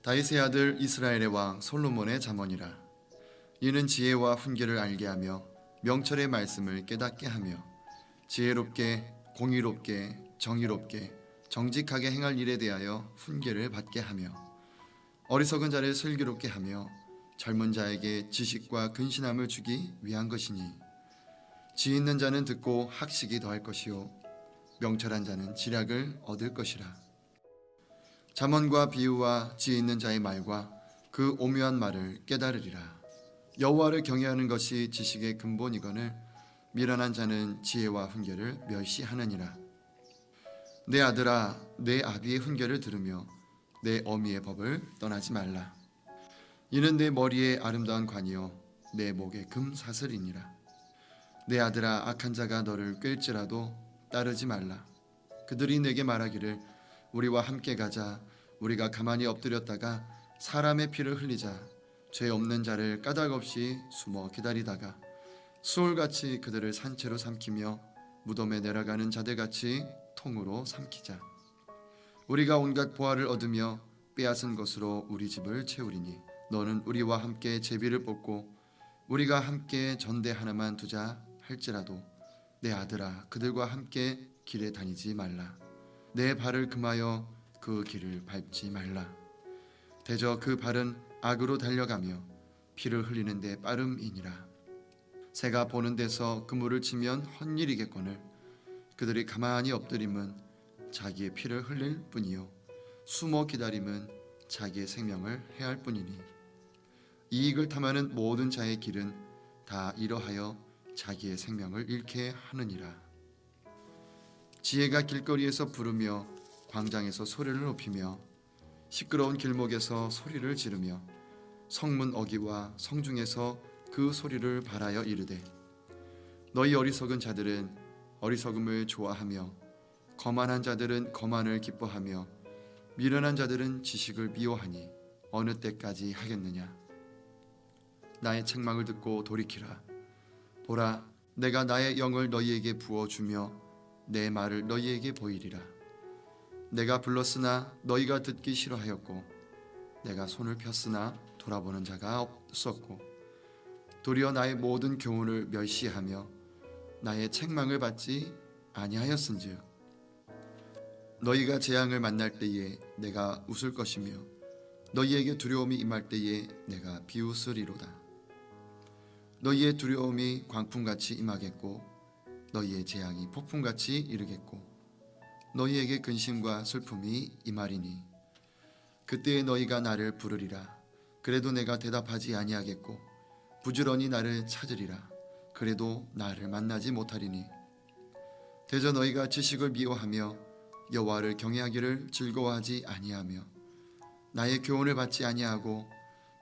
다윗의 아들 이스라엘의 왕 솔로몬의 잠언이라. 이는 지혜와 훈계를 알게 하며 명철의 말씀을 깨닫게 하며 지혜롭게 공의롭게 정의롭게 정직하게 행할 일에 대하여 훈계를 받게 하며 어리석은 자를 슬기롭게 하며 젊은 자에게 지식과 근신함을 주기 위한 것이니, 지혜 있는 자는 듣고 학식이 더할 것이요 명철한 자는 지략을 얻을 것이라. 잠언과 비유와 지혜 있는 자의 말과 그 오묘한 말을 깨달으리라. 여호와를 경외하는 것이 지식의 근본이거늘 미련한 자는 지혜와 훈계를 멸시하느니라. 내 아들아, 내 아비의 훈계를 들으며 내 어미의 법을 떠나지 말라. 이는 내 머리에 아름다운 관이요 내 목에 금사슬이니라. 내 아들아, 악한 자가 너를 꿰일지라도 따르지 말라. 그들이 내게 말하기를 우리와 함께 가자. 우리가 가만히 엎드렸다가 사람의 피를 흘리자. 죄 없는 자를 까닭없이 숨어 기다리다가 수월같이 그들을 산채로 삼키며 무덤에 내려가는 자들같이 통으로 삼키자. 우리가 온갖 보화를 얻으며 빼앗은 것으로 우리 집을 채우리니 너는 우리와 함께 제비를 뽑고 우리가 함께 전대 하나만 두자 할지라도 내 아들아, 그들과 함께 길에 다니지 말라. 내 발을 금하여 그 길을 밟지 말라. 대저 그 발은 악으로 달려가며 피를 흘리는 데 빠름이니라. 새가 보는 데서 그물을 치면 헛일이겠거늘 그들이 가만히 엎드림은 자기의 피를 흘릴 뿐이요 숨어 기다림은 자기의 생명을 해할 뿐이니, 이익을 탐하는 모든 자의 길은 다 이러하여 자기의 생명을 잃게 하느니라. 지혜가 길거리에서 부르며 광장에서 소리를 높이며 시끄러운 길목에서 소리를 지르며 성문 어기와 성중에서 그 소리를 발하여 이르되, 너희 어리석은 자들은 어리석음을 좋아하며 거만한 자들은 거만을 기뻐하며 미련한 자들은 지식을 미워하니 어느 때까지 하겠느냐. 나의 책망을 듣고 돌이키라. 보라, 내가 나의 영을 너희에게 부어주며 내 말을 너희에게 보이리라. 내가 불렀으나 너희가 듣기 싫어하였고 내가 손을 폈으나 돌아보는 자가 없었고 도리어 나의 모든 교훈을 멸시하며 나의 책망을 받지 아니하였은즉 너희가 재앙을 만날 때에 내가 웃을 것이며 너희에게 두려움이 임할 때에 내가 비웃으리로다. 너희의 두려움이 광풍같이 임하겠고 너희의 재앙이 폭풍같이 이르겠고 너희에게 근심과 슬픔이 임하리니 그때에 너희가 나를 부르리라. 그래도 내가 대답하지 아니하겠고 부지런히 나를 찾으리라. 그래도 나를 만나지 못하리니 대저 너희가 지식을 미워하며 여호와를 경외하기를 즐거워하지 아니하며 나의 교훈을 받지 아니하고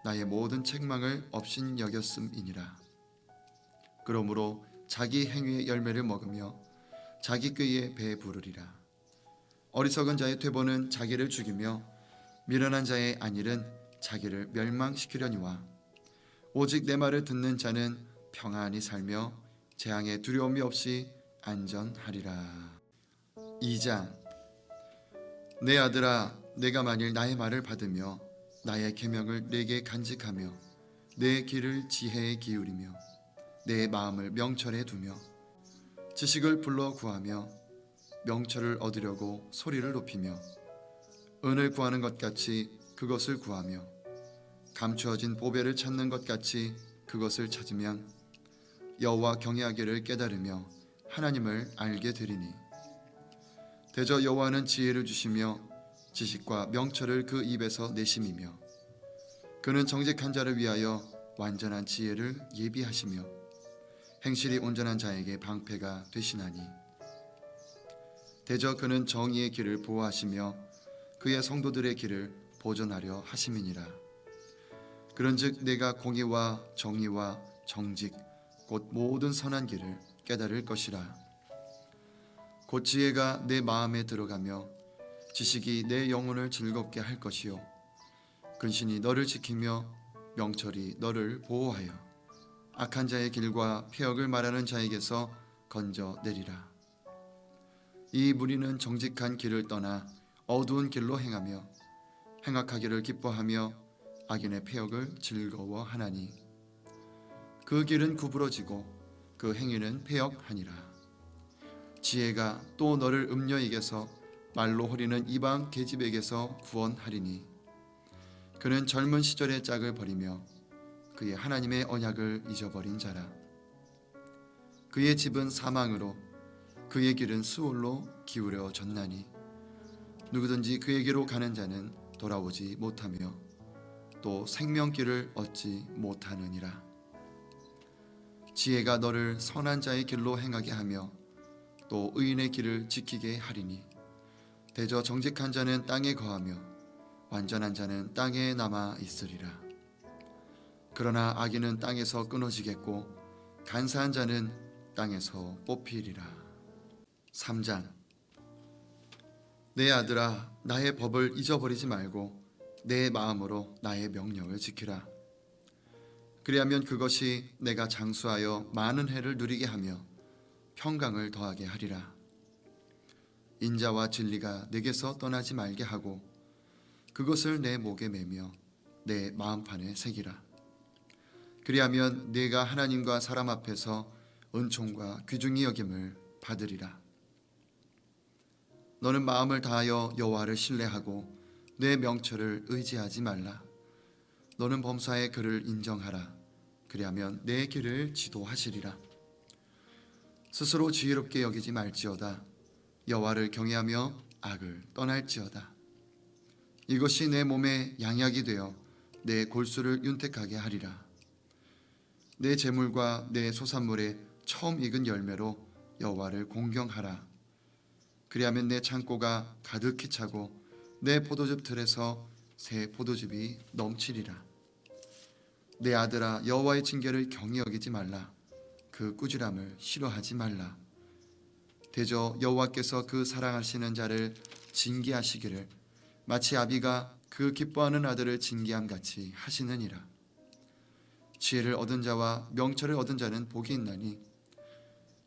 나의 모든 책망을 업신 여겼음이니라. 그러므로 자기 행위의 열매를 먹으며 자기 꾀에 배 부르리라. 어리석은 자의 퇴보는 자기를 죽이며 미련한 자의 안일은 자기를 멸망시키려니와 오직 내 말을 듣는 자는 평안히 살며 재앙에 두려움이 없이 안전하리라. 2장. 내 아들아, 내가 만일 나의 말을 받으며 나의 계명을 내게 간직하며 내 길을 지혜에 기울이며 내 마음을 명철에 두며 지식을 불러 구하며 명철을 얻으려고 소리를 높이며 은을 구하는 것 같이 그것을 구하며 감추어진 보배를 찾는 것 같이 그것을 찾으면 여호와 경외하기를 깨달으며 하나님을 알게 되리니 대저 여호와는 지혜를 주시며 지식과 명철을 그 입에서 내심이며 그는 정직한 자를 위하여 완전한 지혜를 예비하시며 행실이 온전한 자에게 방패가 되시나니 대저 그는 정의의 길을 보호하시며 그의 성도들의 길을 보존하려 하심이니라. 그런즉 내가 공의와 정의와 정직 곧 모든 선한 길을 깨달을 것이라. 곧 지혜가 내 마음에 들어가며 지식이 내 영혼을 즐겁게 할 것이요 근신이 너를 지키며 명철이 너를 보호하여 악한 자의 길과 폐역을 말하는 자에게서 건져내리라. 이 무리는 정직한 길을 떠나 어두운 길로 행하며 행악하기를 기뻐하며 악인의 패역을 즐거워하나니 그 길은 구부러지고 그 행위는 패역하니라. 지혜가 또 너를 음녀에게서 말로 호리는 이방 계집에게서 구원하리니 그는 젊은 시절의 짝을 버리며 그의 하나님의 언약을 잊어버린 자라. 그의 집은 사망으로 그의 길은 수올로 기울어졌나니 누구든지 그에게로 가는 자는 돌아오지 못하며 또 생명길을 얻지 못하느니라. 지혜가 너를 선한 자의 길로 행하게 하며 또 의인의 길을 지키게 하리니 대저 정직한 자는 땅에 거하며 완전한 자는 땅에 남아 있으리라. 그러나 악인은 땅에서 끊어지겠고 간사한 자는 땅에서 뽑히리라. 3장. 내 아들아, 나의 법을 잊어버리지 말고 내 마음으로 나의 명령을 지키라. 그리하면 그것이 내가 장수하여 많은 해를 누리게 하며 평강을 더하게 하리라. 인자와 진리가 내게서 떠나지 말게 하고 그것을 내 목에 매며 내 마음판에 새기라. 그리하면 네가 하나님과 사람 앞에서 은총과 귀중히 여김을 받으리라. 너는 마음을 다하여 여호와를 신뢰하고 내 명철을 의지하지 말라. 너는 범사의 그를 인정하라. 그리하면 내 길을 지도하시리라. 스스로 지혜롭게 여기지 말지어다. 여호와를 경외하며 악을 떠날지어다. 이것이 내 몸에 양약이 되어 내 골수를 윤택하게 하리라. 내 재물과 내 소산물의 처음 익은 열매로 여호와를 공경하라. 그리하면 내 창고가 가득히 차고 내 포도즙 틀에서 새 포도즙이 넘치리라. 내 아들아, 여호와의 징계를 경히 여기지 말라. 그 꾸지람을 싫어하지 말라. 대저 여호와께서 그 사랑하시는 자를 징계하시기를 마치 아비가 그 기뻐하는 아들을 징계함 같이 하시느니라. 지혜를 얻은 자와 명철을 얻은 자는 복이 있나니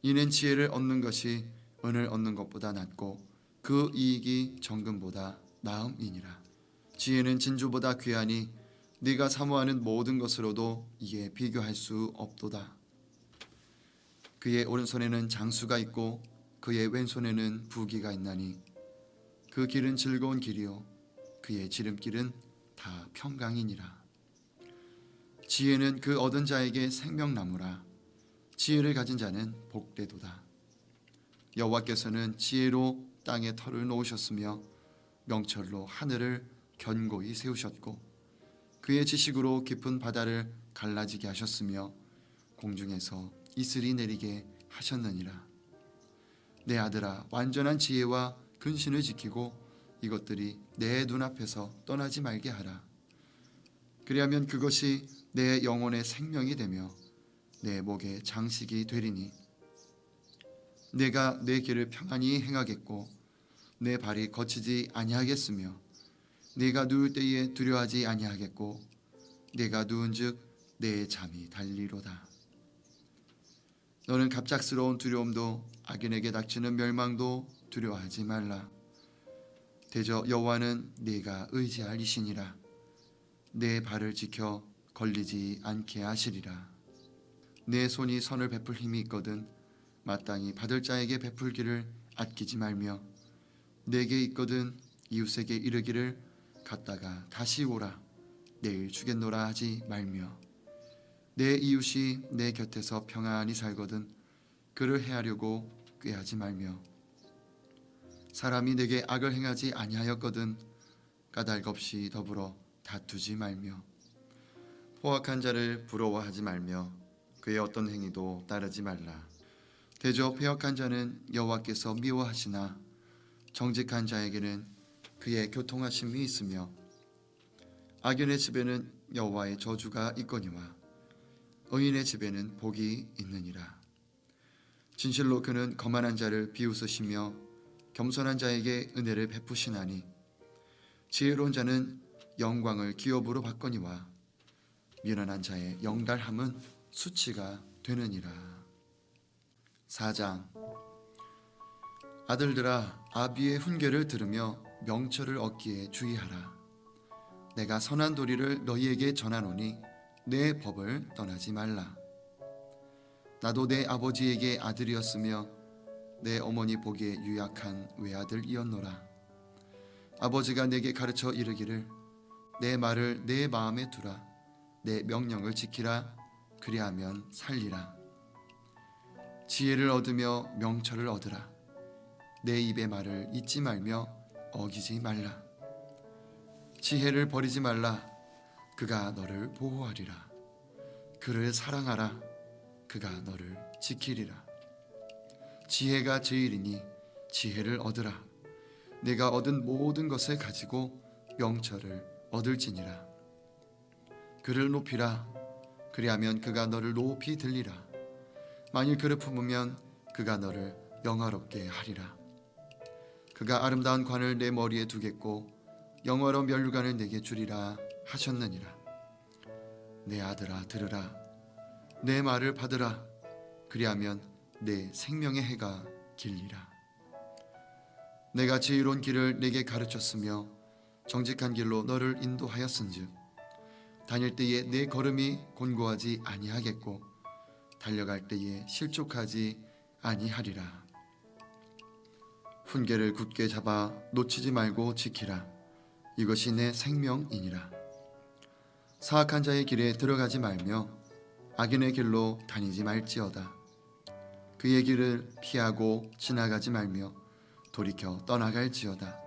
이는 지혜를 얻는 것이 은을 얻는 것보다 낫고 그 이익이 정금보다 나음이니라. 지혜는 진주보다 귀하니 네가 사모하는 모든 것으로도 이에 비교할 수 없도다. 그의 오른손에는 장수가 있고 그의 왼손에는 부귀가 있나니 그 길은 즐거운 길이요 그의 지름길은 다 평강이니라. 지혜는 그 얻은 자에게 생명나무라. 지혜를 가진 자는 복되도다. 여호와께서는 지혜로 땅에 터를 놓으셨으며 명철로 하늘을 견고히 세우셨고 그의 지식으로 깊은 바다를 갈라지게 하셨으며 공중에서 이슬이 내리게 하셨느니라. 내 아들아, 완전한 지혜와 근신을 지키고 이것들이 내 눈앞에서 떠나지 말게 하라. 그리하면 그것이 내 영혼의 생명이 되며 내 목의 장식이 되리니 내가 내 길을 평안히 행하겠고 내 발이 거치지 아니하겠으며 네가 누울 때에 두려워하지 아니하겠고 네가 누운즉 내 잠이 달리로다. 너는 갑작스러운 두려움도 악인에게 닥치는 멸망도 두려워하지 말라. 대저 여호와는 네가 의지할 이시니라. 내 발을 지켜 걸리지 않게 하시리라. 내 손이 선을 베풀 힘이 있거든 마땅히 받을 자에게 베풀기를 아끼지 말며 내게 있거든 이웃에게 이르기를 갔다가 다시 오라 내일 주겠노라 하지 말며 내 이웃이 내 곁에서 평안히 살거든 그를 해하려고 꾀하지 말며 사람이 내게 악을 행하지 아니하였거든 까닭 없이 더불어 다투지 말며 포악한 자를 부러워하지 말며 그의 어떤 행위도 따르지 말라. 대저 패역한 자는 여호와께서 미워하시나 정직한 자에게는 그의 교통하심이 있으며 악인의 집에는 여호와의 저주가 있거니와 의인의 집에는 복이 있느니라. 진실로 그는 거만한 자를 비웃으시며 겸손한 자에게 은혜를 베푸시나니 지혜로운 자는 영광을 기업으로 받거니와 미련한 자의 영달함은 수치가 되느니라. 4장. 아들들아, 아비의 훈계를 들으며 명철을 얻기에 주의하라. 내가 선한 도리를 너희에게 전하노니 내 법을 떠나지 말라. 나도 내 아버지에게 아들이었으며 내 어머니 보기에 유약한 외아들이었노라. 아버지가 내게 가르쳐 이르기를 내 말을 내 마음에 두라. 내 명령을 지키라. 그리하면 살리라. 지혜를 얻으며 명철을 얻으라. 내 입의 말을 잊지 말며 어기지 말라. 지혜를 버리지 말라. 그가 너를 보호하리라. 그를 사랑하라. 그가 너를 지키리라. 지혜가 제일이니 지혜를 얻으라. 내가 얻은 모든 것을 가지고 명철을 얻을지니라. 그를 높이라. 그리하면 그가 너를 높이 들리라. 만일 그를 품으면 그가 너를 영화롭게 하리라. 그가 아름다운 관을 내 머리에 두겠고 영화로운 면류관을 내게 주리라 하셨느니라. 내 아들아 들으라. 내 말을 받으라. 그리하면 내 생명의 해가 길리라. 내가 지혜로운 길을 내게 가르쳤으며 정직한 길로 너를 인도하였은즉 다닐 때에 내 걸음이 곤고하지 아니하겠고 달려갈 때에 실족하지 아니하리라. 훈계를 굳게 잡아 놓치지 말고 지키라. 이것이 내 생명이니라. 사악한 자의 길에 들어가지 말며 악인의 길로 다니지 말지어다. 그의 길을 피하고 지나가지 말며 돌이켜 떠나갈지어다.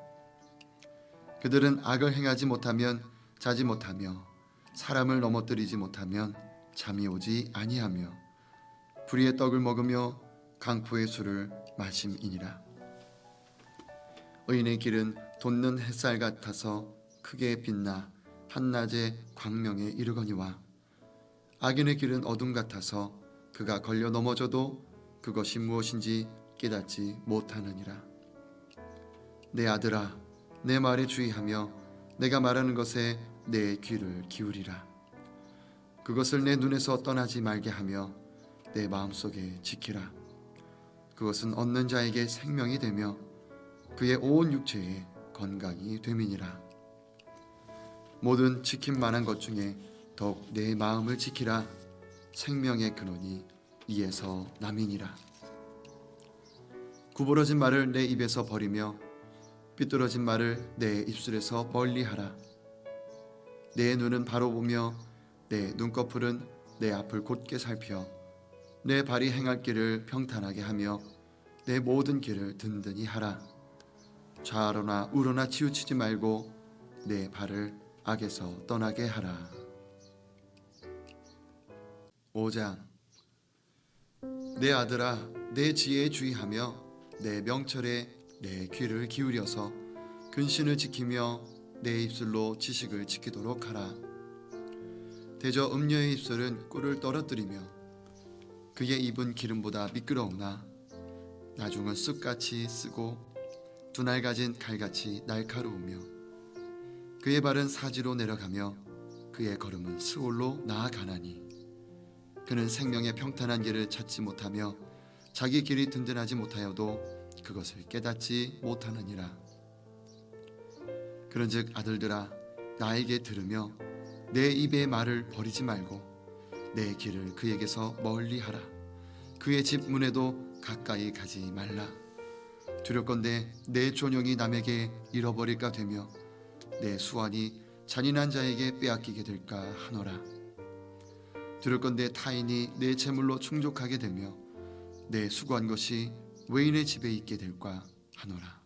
그들은 악을 행하지 못하면 자지 못하며 사람을 넘어뜨리지 못하면 잠이 오지 아니하며 불의의 떡을 먹으며 강포의 술을 마심이니라. 의인의 길은 돋는 햇살 같아서 크게 빛나 한낮의 광명에 이르거니와 악인의 길은 어둠 같아서 그가 걸려 넘어져도 그것이 무엇인지 깨닫지 못하느니라. 내 아들아, 내 말에 주의하며 내가 말하는 것에 내 귀를 기울이라. 그것을 내 눈에서 떠나지 말게 하며 내 마음속에 지키라. 그것은 얻는 자에게 생명이 되며 그의 온 육체에 건강이 됨이니라. 모든 지킴 만한 것 중에 더욱 내 마음을 지키라. 생명의 근원이 이에서 남이니라. 구부러진 말을 내 입에서 버리며 삐뚤어진 말을 내 입술에서 멀리하라. 내 눈은 바로 보며 내 눈꺼풀은 내 앞을 곧게 살펴 내 발이 행할 길을 평탄하게 하며 내 모든 길을 든든히 하라. 좌로나 우로나 치우치지 말고 내 발을 악에서 떠나게 하라. 5장. 내 아들아, 내 지혜에 주의하며 내 명철에 내 귀를 기울여서 근신을 지키며 내 입술로 지식을 지키도록 하라. 대저 음녀의 입술은 꿀을 떨어뜨리며 그의 입은 기름보다 미끄러우나 나중은 쑥같이 쓰고 두날 가진 칼같이 날카로우며 그의 발은 사지로 내려가며 그의 걸음은 스올로 나아가나니 그는 생명의 평탄한 길을 찾지 못하며 자기 길이 든든하지 못하여도 그것을 깨닫지 못하느니라. 그런즉 아들들아, 나에게 들으며 내 입의 말을 버리지 말고 내 길을 그에게서 멀리하라. 그의 집 문에도 가까이 가지 말라. 두렵건대 내 존영이 남에게 잃어버릴까 되며 내 수완이 잔인한 자에게 빼앗기게 될까 하노라. 두렵건대 타인이 내 재물로 충족하게 되며 내 수고한 것이 외인의 집에 있게 될까 하노라.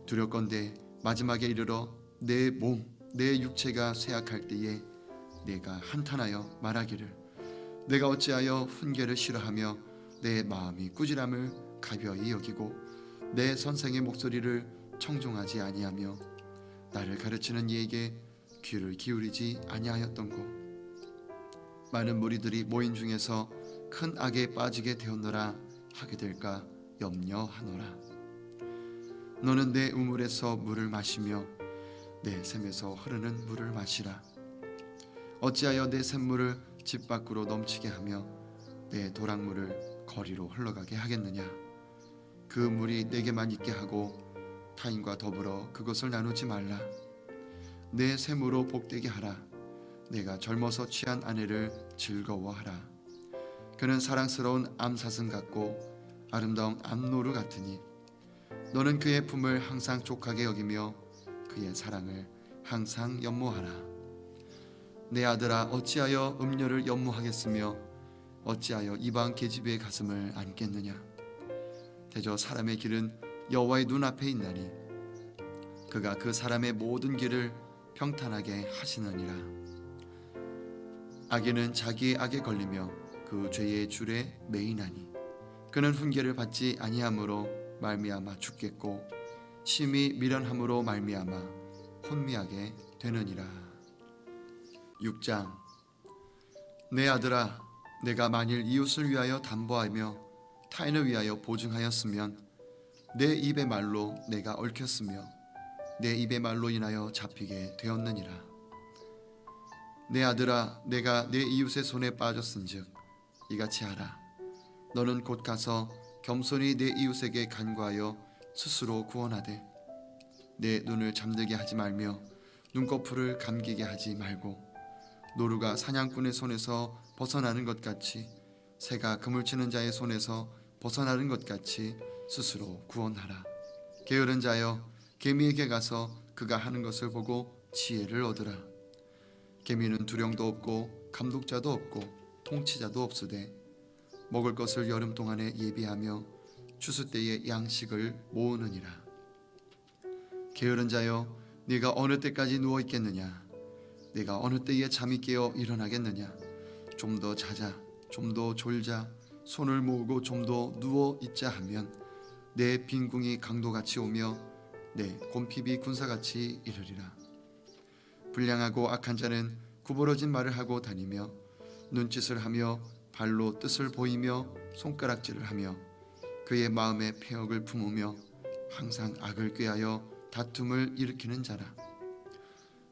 두렵건대 마지막에 이르러 내 몸, 내 육체가 쇠약할 때에 내가 한탄하여 말하기를 내가 어찌하여 훈계를 싫어하며 내 마음이 꾸지람을 가벼이 여기고 내 선생의 목소리를 청종하지 아니하며 나를 가르치는 이에게 귀를 기울이지 아니하였던고. 많은 무리들이 모인 중에서 큰 악에 빠지게 되었노라 하게 될까 염려하노라. 너는 내 우물에서 물을 마시며 내 샘에서 흐르는 물을 마시라. 어찌하여 내 샘물을 집 밖으로 넘치게 하며 내 도랑물을 거리로 흘러가게 하겠느냐. 그 물이 내게만 있게 하고 타인과 더불어 그것을 나누지 말라. 내 샘으로 복되게 하라. 내가 젊어서 취한 아내를 즐거워하라. 그는 사랑스러운 암사슴 같고 아름다운 암노루 같으니 너는 그의 품을 항상 족하게 여기며 그의 사랑을 항상 연모하라. 내 아들아, 어찌하여 음녀를 연모하겠으며 어찌하여 이방 계집의 가슴을 안겠느냐. 대저 사람의 길은 여호와의 눈앞에 있나니 그가 그 사람의 모든 길을 평탄하게 하시느니라. 악인은 자기의 악에 걸리며 그 죄의 줄에 매이나니 그는 훈계를 받지 아니함으로 말미암아 죽겠고 심히 미련함으로 말미암아 혼미하게 되느니라. 6장. 내 아들아, 내가 만일 이웃을 위하여 담보하며 타인을 위하여 보증하였으면 내 입의 말로 내가 얽혔으며 내 입의 말로 인하여 잡히게 되었느니라. 내 아들아, 내가 내 이웃의 손에 빠졌은즉 이같이 하라. 너는 곧 가서 겸손히 내 이웃에게 간구하여 스스로 구원하되 내 눈을 잠들게 하지 말며 눈꺼풀을 감기게 하지 말고 노루가 사냥꾼의 손에서 벗어나는 것 같이 새가 그물 치는 자의 손에서 벗어나는 것 같이 스스로 구원하라. 게으른 자여, 개미에게 가서 그가 하는 것을 보고 지혜를 얻으라. 개미는 두령도 없고 감독자도 없고 통치자도 없으되 먹을 것을 여름 동안에 예비하며 추수 때에 양식을 모으느니라. 게으른 자여, 네가 어느 때까지 누워 있겠느냐? 네가 어느 때에 잠이 깨어 일어나겠느냐? 좀 더 자자, 좀 더 졸자, 손을 모으고 좀 더 누워 있자 하면 내 빈궁이 강도같이 오며 내 곰핍이 군사같이 이르리라. 불량하고 악한 자는 구부러진 말을 하고 다니며 눈짓을 하며 발로 뜻을 보이며 손가락질을 하며 그의 마음에 패역을 품으며 항상 악을 꾀하여 다툼을 일으키는 자라.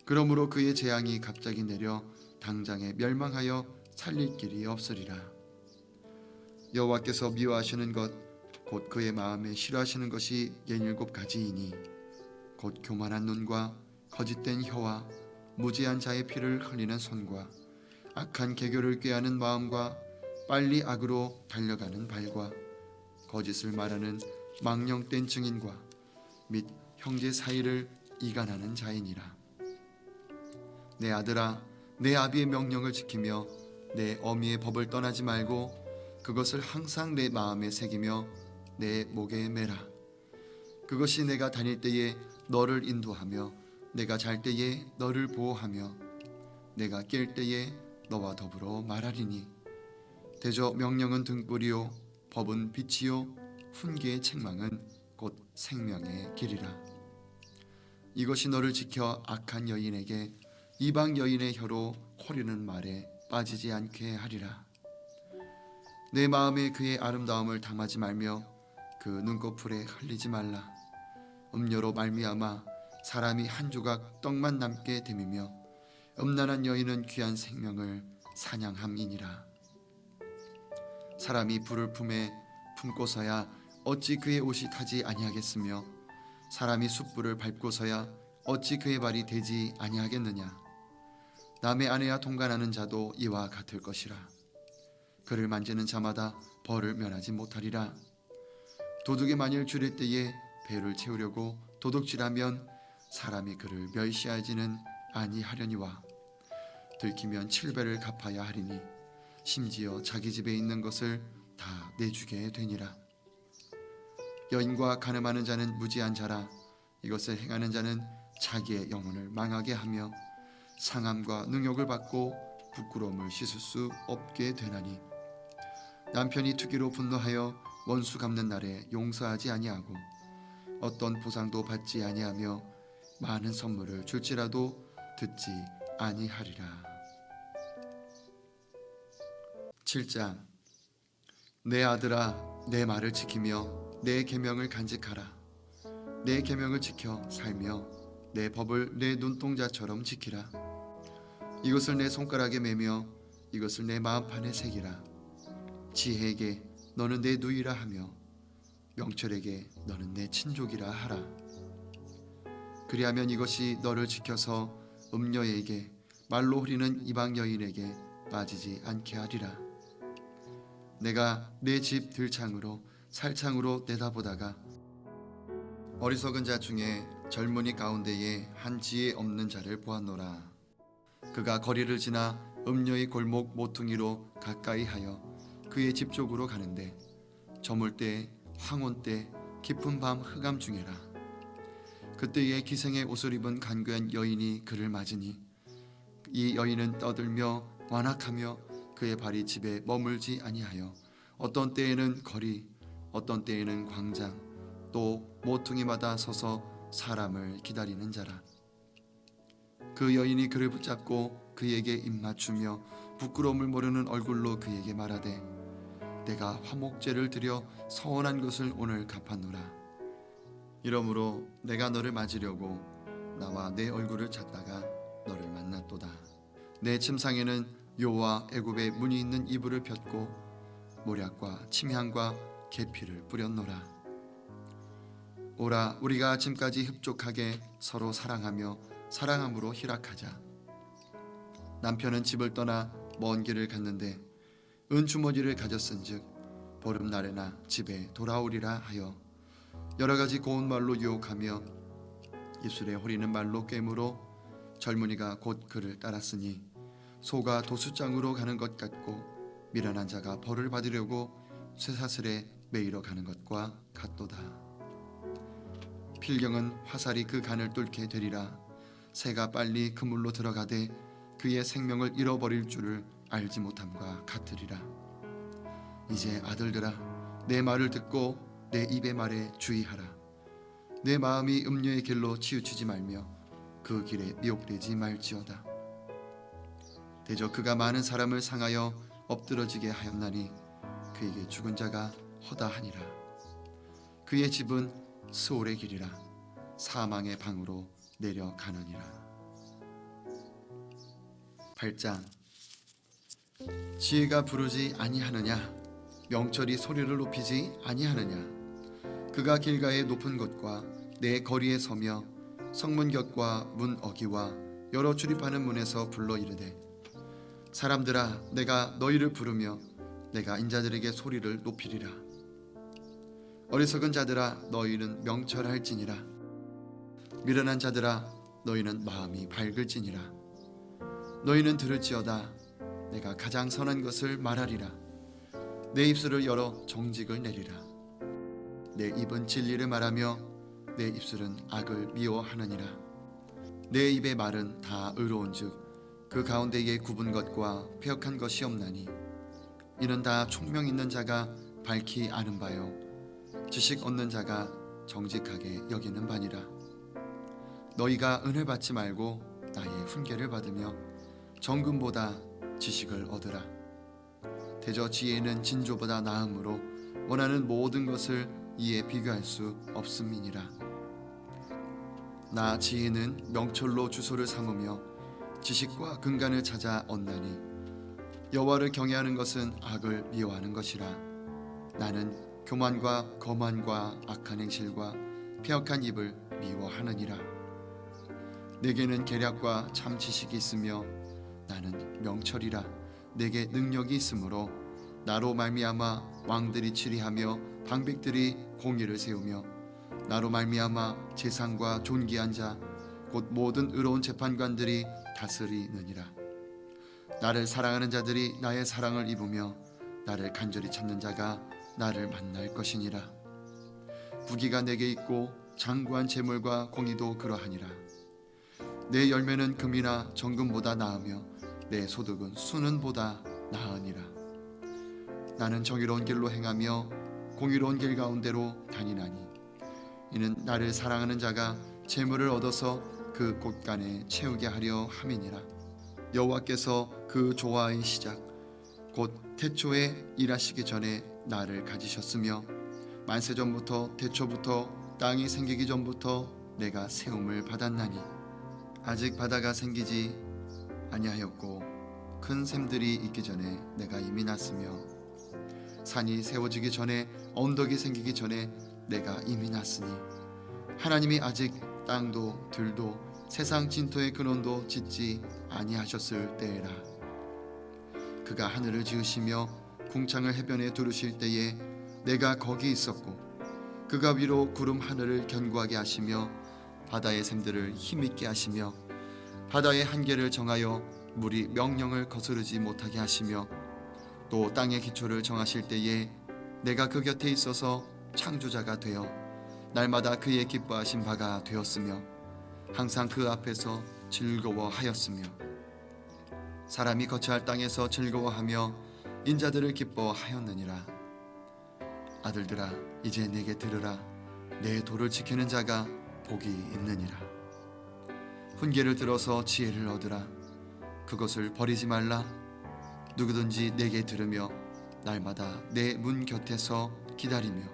그러므로 그의 재앙이 갑자기 내려 당장에 멸망하여 살릴 길이 없으리라. 여호와께서 미워하시는 것 곧 그의 마음에 싫어하시는 것이 17가지이니 곧 교만한 눈과 거짓된 혀와 무지한 자의 피를 흘리는 손과 악한 계교를 꾀하는 마음과 빨리 악으로 달려가는 발과 거짓을 말하는 망령된 증인과 및 형제 사이를 이간하는 자이니라. 내 아들아, 내 아비의 명령을 지키며 내 어미의 법을 떠나지 말고 그것을 항상 내 마음에 새기며 내 목에 매라. 그것이 내가 다닐 때에 너를 인도하며 내가 잘 때에 너를 보호하며 내가 깰 때에 너와 더불어 말하리니 대저 명령은 등불이요 법은 빛이요 훈계의 책망은 곧 생명의 길이라. 이것이 너를 지켜 악한 여인에게 이방 여인의 혀로 호르는 말에 빠지지 않게 하리라. 내 마음에 그의 아름다움을 담하지 말며 그 눈꺼풀에 흘리지 말라. 음료로 말미암아 사람이 한 조각 떡만 남게 됨이며 음란한 여인은 귀한 생명을 사냥함이니라. 사람이 불을 품고서야 어찌 그의 옷이 타지 아니하겠으며 사람이 숯불을 밟고서야 어찌 그의 발이 되지 아니하겠느냐. 남의 아내와 동간하는 자도 이와 같을 것이라. 그를 만지는 자마다 벌을 면하지 못하리라. 도둑이 만일 줄일 때에 배를 채우려고 도둑질하면 사람이 그를 멸시하지는 아니하려니와 들키면 7배를 갚아야 하리니 심지어 자기 집에 있는 것을 다 내주게 되니라. 여인과 간음하는 자는 무지한 자라. 이것을 행하는 자는 자기의 영혼을 망하게 하며 상함과 능욕을 받고 부끄러움을 씻을 수 없게 되나니 남편이 투기로 분노하여 원수 갚는 날에 용서하지 아니하고 어떤 보상도 받지 아니하며 많은 선물을 줄지라도 듣지 아니하리라. 7장. 내 아들아, 내 말을 지키며 내 계명을 간직하라. 내 계명을 지켜 살며 내 법을 내 눈동자처럼 지키라. 이것을 내 손가락에 매며 이것을 내 마음판에 새기라. 지혜에게 너는 내 누이라 하며 명철에게 너는 내 친족이라 하라. 그리하면 이것이 너를 지켜서 음녀에게 말로 흐리는 이방 여인에게 빠지지 않게 하리라. 내가 내 집 들창으로 살창으로 내다보다가 어리석은 자 중에 젊은이 가운데에 한 지혜 없는 자를 보았노라. 그가 거리를 지나 음녀의 골목 모퉁이로 가까이 하여 그의 집 쪽으로 가는데 저물 때 황혼 때 깊은 밤 흑암 중에라. 그때에 기생의 옷을 입은 간교한 여인이 그를 맞으니 이 여인은 떠들며 완악하며 그의 발이 집에 머물지 아니하여 어떤 때에는 거리 어떤 때에는 광장 또 모퉁이마다 서서 사람을 기다리는 자라. 그 여인이 그를 붙잡고 그에게 입맞추며 부끄러움을 모르는 얼굴로 그에게 말하되 내가 화목제를 드려 서원한 것을 오늘 갚았노라. 이러므로 내가 너를 맞으려고 나와 내 얼굴을 찾다가 너를 만났도다. 내 침상에는 요와 애굽의 문이 있는 이불을 폈고 모략과 침향과 계피를 뿌렸노라. 오라 우리가 아침까지 흡족하게 서로 사랑하며 사랑함으로 희락하자. 남편은 집을 떠나 먼 길을 갔는데 은주머니를 가졌은즉 보름날에나 집에 돌아오리라 하여 여러 가지 고운 말로 유혹하며 입술에 호리는 말로 꿰물어 젊은이가 곧 그를 따랐으니 소가 도수장으로 가는 것 같고 미련한 자가 벌을 받으려고 쇠사슬에 매이러 가는 것과 같도다. 필경은 화살이 그 간을 뚫게 되리라. 새가 빨리 그물로 들어가되 그의 생명을 잃어버릴 줄을 알지 못함과 같으리라. 이제 아들들아 내 말을 듣고 내 입의 말에 주의하라. 내 마음이 음녀의 길로 치우치지 말며 그 길에 미혹되지 말지어다. 대저 그가 많은 사람을 상하여 엎드러지게 하였나니 그에게 죽은 자가 허다하니라. 그의 집은 스올의 길이라 사망의 방으로 내려가느니라. 8장. 지혜가 부르지 아니하느냐 명철이 소리를 높이지 아니하느냐. 그가 길가의 높은 곳과 내 거리에 서며 성문 곁과 문 어기와 여러 출입하는 문에서 불러 이르되 사람들아 내가 너희를 부르며 내가 인자들에게 소리를 높이리라. 어리석은 자들아 너희는 명철할지니라. 미련한 자들아 너희는 마음이 밝을지니라. 너희는 들을지어다 내가 가장 선한 것을 말하리라. 내 입술을 열어 정직을 내리라. 내 입은 진리를 말하며 내 입술은 악을 미워하느니라. 내 입의 말은 다 의로운즉 그 가운데에 굽은 것과 패역한 것이 없나니 이는 다 총명 있는 자가 밝히 아는 바요 지식 얻는 자가 정직하게 여기는 바니라. 너희가 은을 받지 말고 나의 훈계를 받으며 정금보다 지식을 얻으라. 대저 지혜는 진조보다 나음으로 원하는 모든 것을 이에 비교할 수 없음이니라. 나 지혜는 명철로 주소를 삼으며 지식과 근간을 찾아 얻나니 여호와를 경외하는 것은 악을 미워하는 것이라. 나는 교만과 거만과 악한 행실과 패역한 입을 미워하느니라. 내게는 계략과 참 지식이 있으며 나는 명철이라. 내게 능력이 있으므로 나로 말미암아 왕들이 치리하며 방백들이 공의를 세우며 나로 말미암아 재상과 존귀한 자 곧 모든 의로운 재판관들이 다스리느니라. 나를 사랑하는 자들이 나의 사랑을 입으며 나를 간절히 찾는 자가 나를 만날 것이니라. 부귀가 내게 있고 장구한 재물과 공의도 그러하니라. 내 열매는 금이나 정금보다 나으며 내 소득은 수는보다 나으니라. 나는 정의로운 길로 행하며 공의로운 길 가운데로 다니나니 이는 나를 사랑하는 자가 재물을 얻어서 그 곳간에 채우게 하려 함이니라. 여호와께서 그 조화의 시작 곧 태초에 일하시기 전에 나를 가지셨으며 만세 전부터 태초부터 땅이 생기기 전부터 내가 세움을 받았나니 아직 바다가 생기지 아니하였고 큰 샘들이 있기 전에 내가 이미 났으며 산이 세워지기 전에 언덕이 생기기 전에 내가 이미 났으니 하나님이 아직 땅도 들도 세상 진토의 근원도 짓지 아니하셨을 때에라. 그가 하늘을 지으시며 궁창을 해변에 두르실 때에 내가 거기 있었고, 그가 위로 구름 하늘을 견고하게 하시며 바다의 샘들을 힘있게 하시며 바다의 한계를 정하여 물이 명령을 거스르지 못하게 하시며 또 땅의 기초를 정하실 때에 내가 그 곁에 있어서 창조자가 되어 날마다 그의 기뻐하신 바가 되었으며 항상 그 앞에서 즐거워하였으며 사람이 거처할 땅에서 즐거워하며 인자들을 기뻐하였느니라. 아들들아, 이제 내게 들으라. 내 도를 지키는 자가 복이 있느니라. 훈계를 들어서 지혜를 얻으라. 그것을 버리지 말라. 누구든지 내게 들으며 날마다 내 문 곁에서 기다리며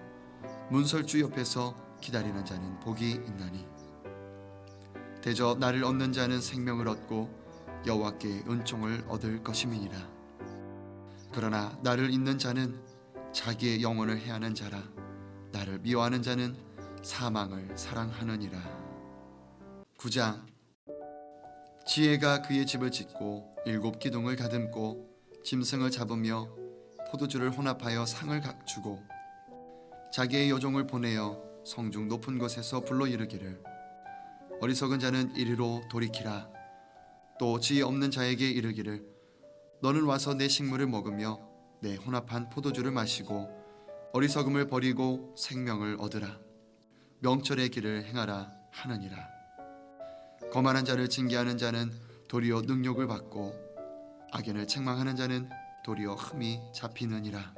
문설주 옆에서 기다리는 자는 복이 있나니 대저 나를 얻는 자는 생명을 얻고 여호와께 은총을 얻을 것임이니라. 그러나 나를 잊는 자는 자기의 영혼을 해하는 자라. 나를 미워하는 자는 사망을 사랑하느니라. 9장. 지혜가 그의 집을 짓고 7 기둥을 다듬고 짐승을 잡으며 포도주를 혼합하여 상을 갖추고 자기의 여종을 보내어 성중 높은 곳에서 불러 이르기를 어리석은 자는 이리로 돌이키라. 또 지혜 없는 자에게 이르기를 너는 와서 내 식물을 먹으며 내 혼합한 포도주를 마시고 어리석음을 버리고 생명을 얻으라. 명철의 길을 행하라 하느니라. 거만한 자를 징계하는 자는 도리어 능욕을 받고 악인을 책망하는 자는 도리어 흠이 잡히느니라.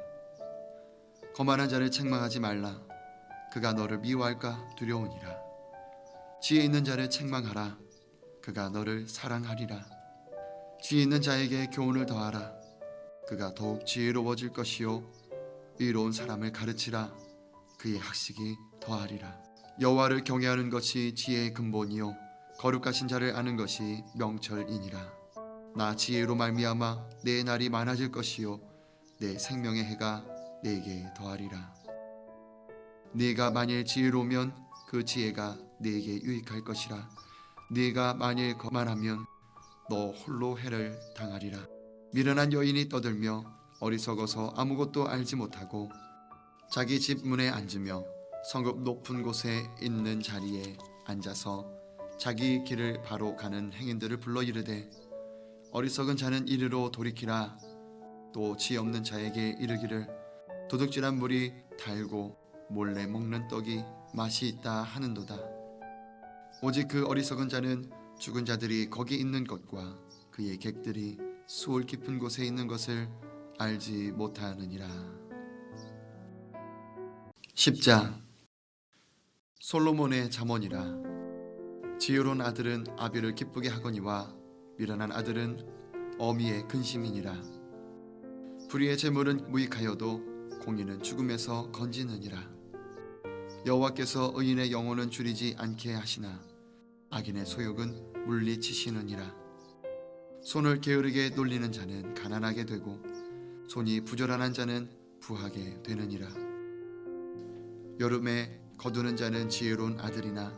거만한 자를 책망하지 말라. 그가 너를 미워할까 두려우니라. 지혜 있는 자를 책망하라. 그가 너를 사랑하리라. 지혜 있는 자에게 교훈을 더하라. 그가 더욱 지혜로워질 것이요 의로운 사람을 가르치라. 그의 학식이 더하리라. 여호와를 경외하는 것이 지혜의 근본이요 거룩하신 자를 아는 것이 명철이니라. 나 지혜로 말미암아 내 날이 많아질 것이요 내 생명의 해가 내게 더하리라. 네가 만일 지혜로우면 그 지혜가 네게 유익할 것이라. 네가 만일 거만하면 너 홀로 해를 당하리라. 미련한 여인이 떠들며 어리석어서 아무것도 알지 못하고 자기 집 문에 앉으며 성읍 높은 곳에 있는 자리에 앉아서 자기 길을 바로 가는 행인들을 불러 이르되 어리석은 자는 이리로 돌이키라. 또 지혜 없는 자에게 이르기를 도둑질한 물이 달고 몰래 먹는 떡이 맛이 있다 하는도다. 오직 그 어리석은 자는 죽은 자들이 거기 있는 것과 그의 객들이 수월 깊은 곳에 있는 것을 알지 못하느니라. 10장. 솔로몬의 잠언이라. 지혜로운 아들은 아비를 기쁘게 하거니와 미련한 아들은 어미의 근심이니라. 불의의 재물은 무익하여도 공의는 죽음에서 건지느니라. 여호와께서 의인의 영혼은 줄이지 않게 하시나 악인의 소욕은 물리치시느니라. 손을 게으르게 놀리는 자는 가난하게 되고 손이 부지런한 자는 부하게 되느니라. 여름에 거두는 자는 지혜로운 아들이나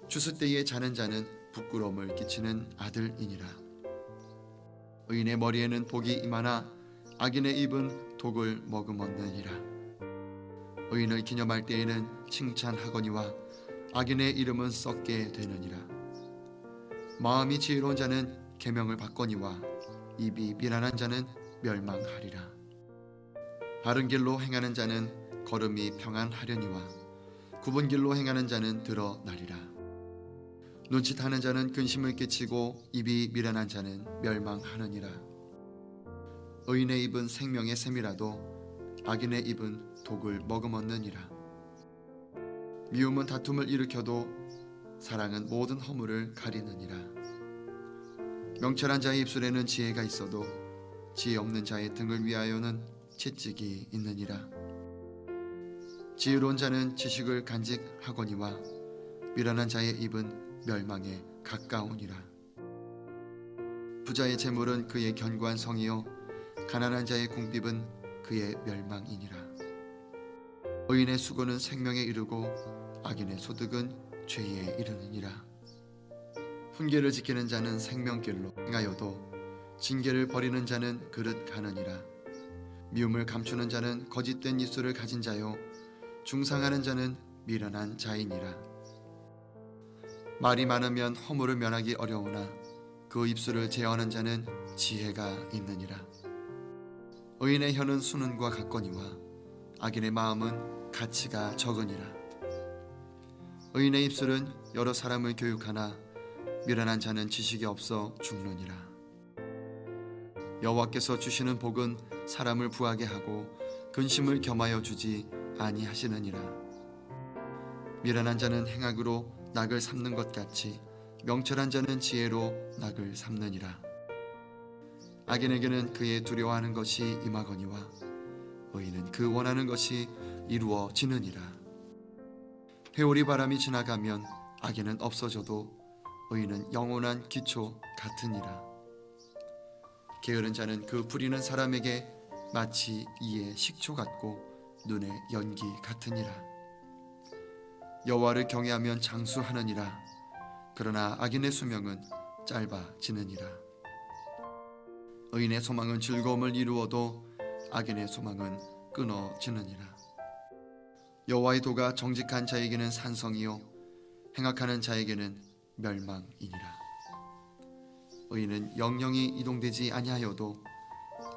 추수 때에 자는 자는 부끄러움을 끼치는 아들이니라. 의인의 머리에는 복이 임하나 악인의 입은 독을 머금었느니라. 의인을 기념할 때에는 칭찬하거니와 악인의 이름은 썩게 되느니라. 마음이 지혜로운 자는 계명을 받거니와 입이 미련한 자는 멸망하리라. 바른 길로 행하는 자는 걸음이 평안하려니와 굽은 길로 행하는 자는 드러나리라. 눈짓하는 자는 근심을 끼치고 입이 미련한 자는 멸망하느니라. 의인의 입은 생명의 샘이라도 악인의 입은 독을 머금었느니라. 미움은 다툼을 일으켜도 사랑은 모든 허물을 가리느니라. 명철한 자의 입술에는 지혜가 있어도 지혜 없는 자의 등을 위하여는 채찍이 있느니라. 지혜로운 자는 지식을 간직하거니와 미련한 자의 입은 멸망에 가까우니라. 부자의 재물은 그의 견고한 성이요 가난한 자의 궁핍은 그의 멸망이니라. 의인의 수고는 생명에 이르고 악인의 소득은 죄에 이르느니라. 훈계를 지키는 자는 생명길로 행하여도 징계를 버리는 자는 그릇 가느니라. 미움을 감추는 자는 거짓된 입술을 가진 자요 중상하는 자는 미련한 자이니라. 말이 많으면 허물을 면하기 어려우나 그 입술을 제어하는 자는 지혜가 있느니라. 의인의 혀는 수는과 같거니와 악인의 마음은 가치가 적으니라. 의인의 입술은 여러 사람을 교육하나 미련한 자는 지식이 없어 죽느니라. 여호와께서 주시는 복은 사람을 부하게 하고 근심을 겸하여 주지 아니하시느니라. 미련한 자는 행악으로 낙을 삼는 것 같이 명철한 자는 지혜로 낙을 삼느니라. 악인에게는 그의 두려워하는 것이 임하거니와 의인은 그 원하는 것이 이루어지느니라. 회오리 바람이 지나가면 악인은 없어져도 의인은 영원한 기초 같으니라. 게으른 자는 그 부리는 사람에게 마치 이의 식초 같고 눈의 연기 같으니라. 여호와를 경외하면 장수하느니라. 그러나 악인의 수명은 짧아지느니라. 의인의 소망은 즐거움을 이루어도 악인의 소망은 끊어지느니라. 여호와의 도가 정직한 자에게는 산성이요 행악하는 자에게는 멸망이니라. 의인은 영영이 이동되지 아니하여도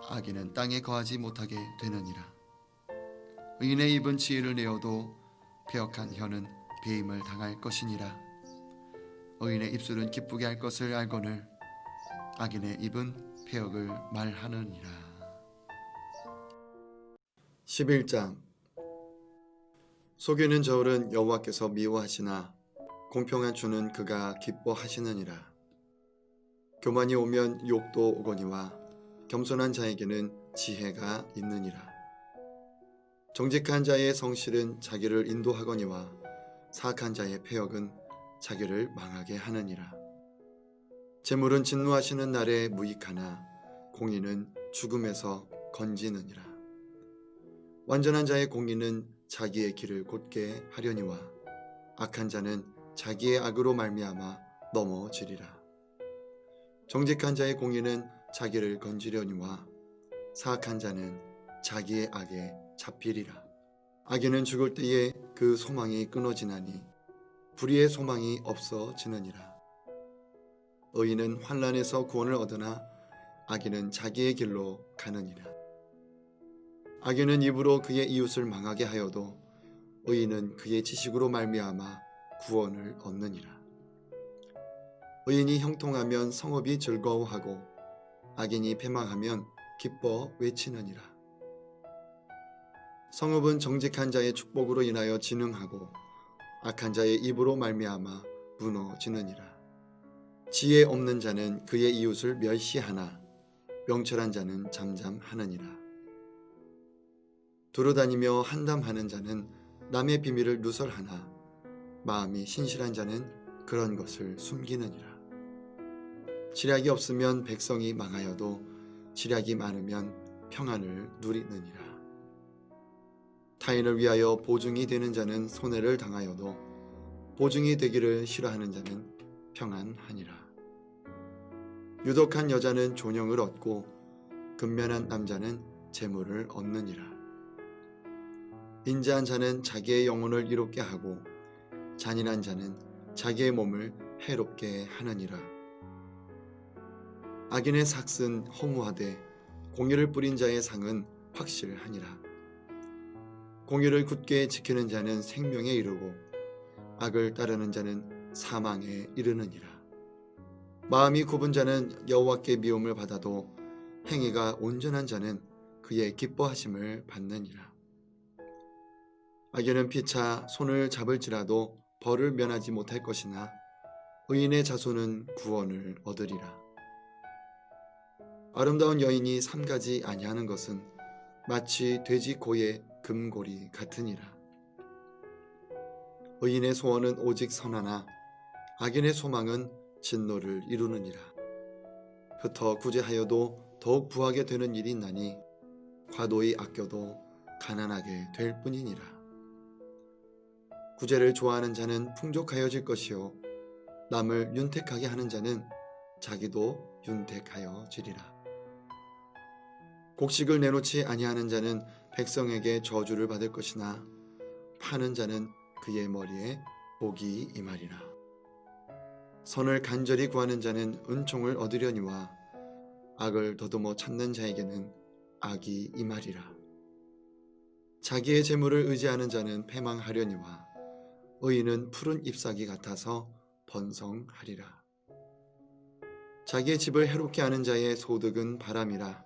악인은 땅에 거하지 못하게 되느니라. 의인의 입은 지혜를 내어도 배역한 혀는 배임을 당할 것이니라. 의인의 입술은 기쁘게 할 것을 알거늘 악인의 입은 패역을 말하느니라. 11장. 속이는 저울은 여호와께서 미워하시나 공평한 주는 그가 기뻐하시느니라. 교만이 오면 욕도 오거니와 겸손한 자에게는 지혜가 있느니라. 정직한 자의 성실은 자기를 인도하거니와 사악한 자의 패역은 자기를 망하게 하느니라. 재물은 진노하시는 날에 무익하나 공의는 죽음에서 건지느니라. 완전한 자의 공의는 자기의 길을 곧게 하려니와 악한 자는 자기의 악으로 말미암아 넘어지리라. 정직한 자의 공의는 자기를 건지려니와 사악한 자는 자기의 악에 잡히리라. 악인은 죽을 때에 그 소망이 끊어지나니 불의의 소망이 없어지느니라. 의인은 환난에서 구원을 얻으나 악인은 자기의 길로 가느니라. 악인은 입으로 그의 이웃을 망하게 하여도 의인은 그의 지식으로 말미암아 구원을 얻느니라. 의인이 형통하면 성읍이 즐거워하고 악인이 패망하면 기뻐 외치느니라. 성읍은 정직한 자의 축복으로 인하여 진흥하고 악한 자의 입으로 말미암아 무너지느니라. 지혜 없는 자는 그의 이웃을 멸시하나 명철한 자는 잠잠하느니라. 두루다니며 한담하는 자는 남의 비밀을 누설하나 마음이 신실한 자는 그런 것을 숨기느니라. 지략이 없으면 백성이 망하여도 지략이 많으면 평안을 누리느니라. 타인을 위하여 보증이 되는 자는 손해를 당하여도 보증이 되기를 싫어하는 자는 평안하니라. 유독한 여자는 존영을 얻고 근면한 남자는 재물을 얻느니라. 인자한 자는 자기의 영혼을 이롭게 하고 잔인한 자는 자기의 몸을 해롭게 하느니라. 악인의 삭은 허무하되 공의를 뿌린 자의 상은 확실하니라. 공의를 굳게 지키는 자는 생명에 이르고 악을 따르는 자는 사망에 이르느니라. 마음이 굽은 자는 여호와께 미움을 받아도 행위가 온전한 자는 그의 기뻐하심을 받느니라. 악인은 피차 손을 잡을지라도 벌을 면하지 못할 것이나 의인의 자손은 구원을 얻으리라. 아름다운 여인이 삼가지 아니하는 것은 마치 돼지 고의 금고리 같으니라. 의인의 소원은 오직 선하나 악인의 소망은 진노를 이루느니라. 흩어 구제하여도 더욱 부하게 되는 일이 있나니 과도히 아껴도 가난하게 될 뿐이니라. 구제를 좋아하는 자는 풍족하여질 것이요 남을 윤택하게 하는 자는 자기도 윤택하여 지리라. 곡식을 내놓지 아니하는 자는 백성에게 저주를 받을 것이나 파는 자는 그의 머리에 복이 임하리라. 선을 간절히 구하는 자는 은총을 얻으려니와 악을 더듬어 찾는 자에게는 악이 임하리라. 자기의 재물을 의지하는 자는 패망하려니와 의인은 푸른 잎사귀 같아서 번성하리라. 자기의 집을 해롭게 하는 자의 소득은 바람이라.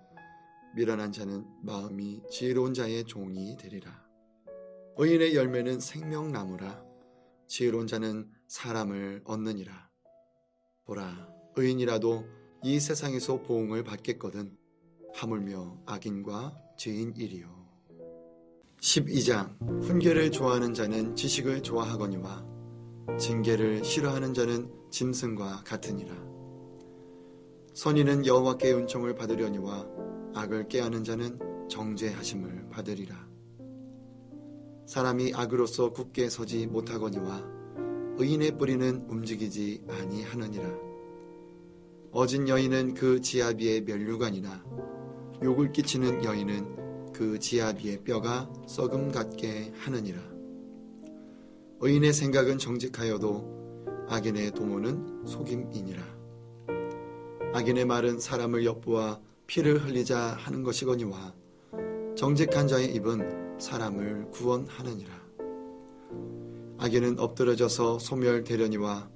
미련한 자는 마음이 지혜로운 자의 종이 되리라. 의인의 열매는 생명나무라. 지혜로운 자는 사람을 얻느니라. 보라, 의인이라도 이 세상에서 보응을 받겠거든 하물며 악인과 죄인이리요. 12장. 훈계를 좋아하는 자는 지식을 좋아하거니와 징계를 싫어하는 자는 짐승과 같으니라. 선인은 여호와께 은총을 받으려니와 악을 꾀하는 자는 정죄하심을 받으리라. 사람이 악으로서 굳게 서지 못하거니와 의인의 뿌리는 움직이지 아니하느니라. 어진 여인은 그 지아비의 면류관이나 욕을 끼치는 여인은 그 지아비의 뼈가 썩음 같게 하느니라. 의인의 생각은 정직하여도 악인의 도모는 속임이니라. 악인의 말은 사람을 엿보아 피를 흘리자 하는 것이거니와 정직한 자의 입은 사람을 구원하느니라. 악인은 엎드러져서 소멸되려니와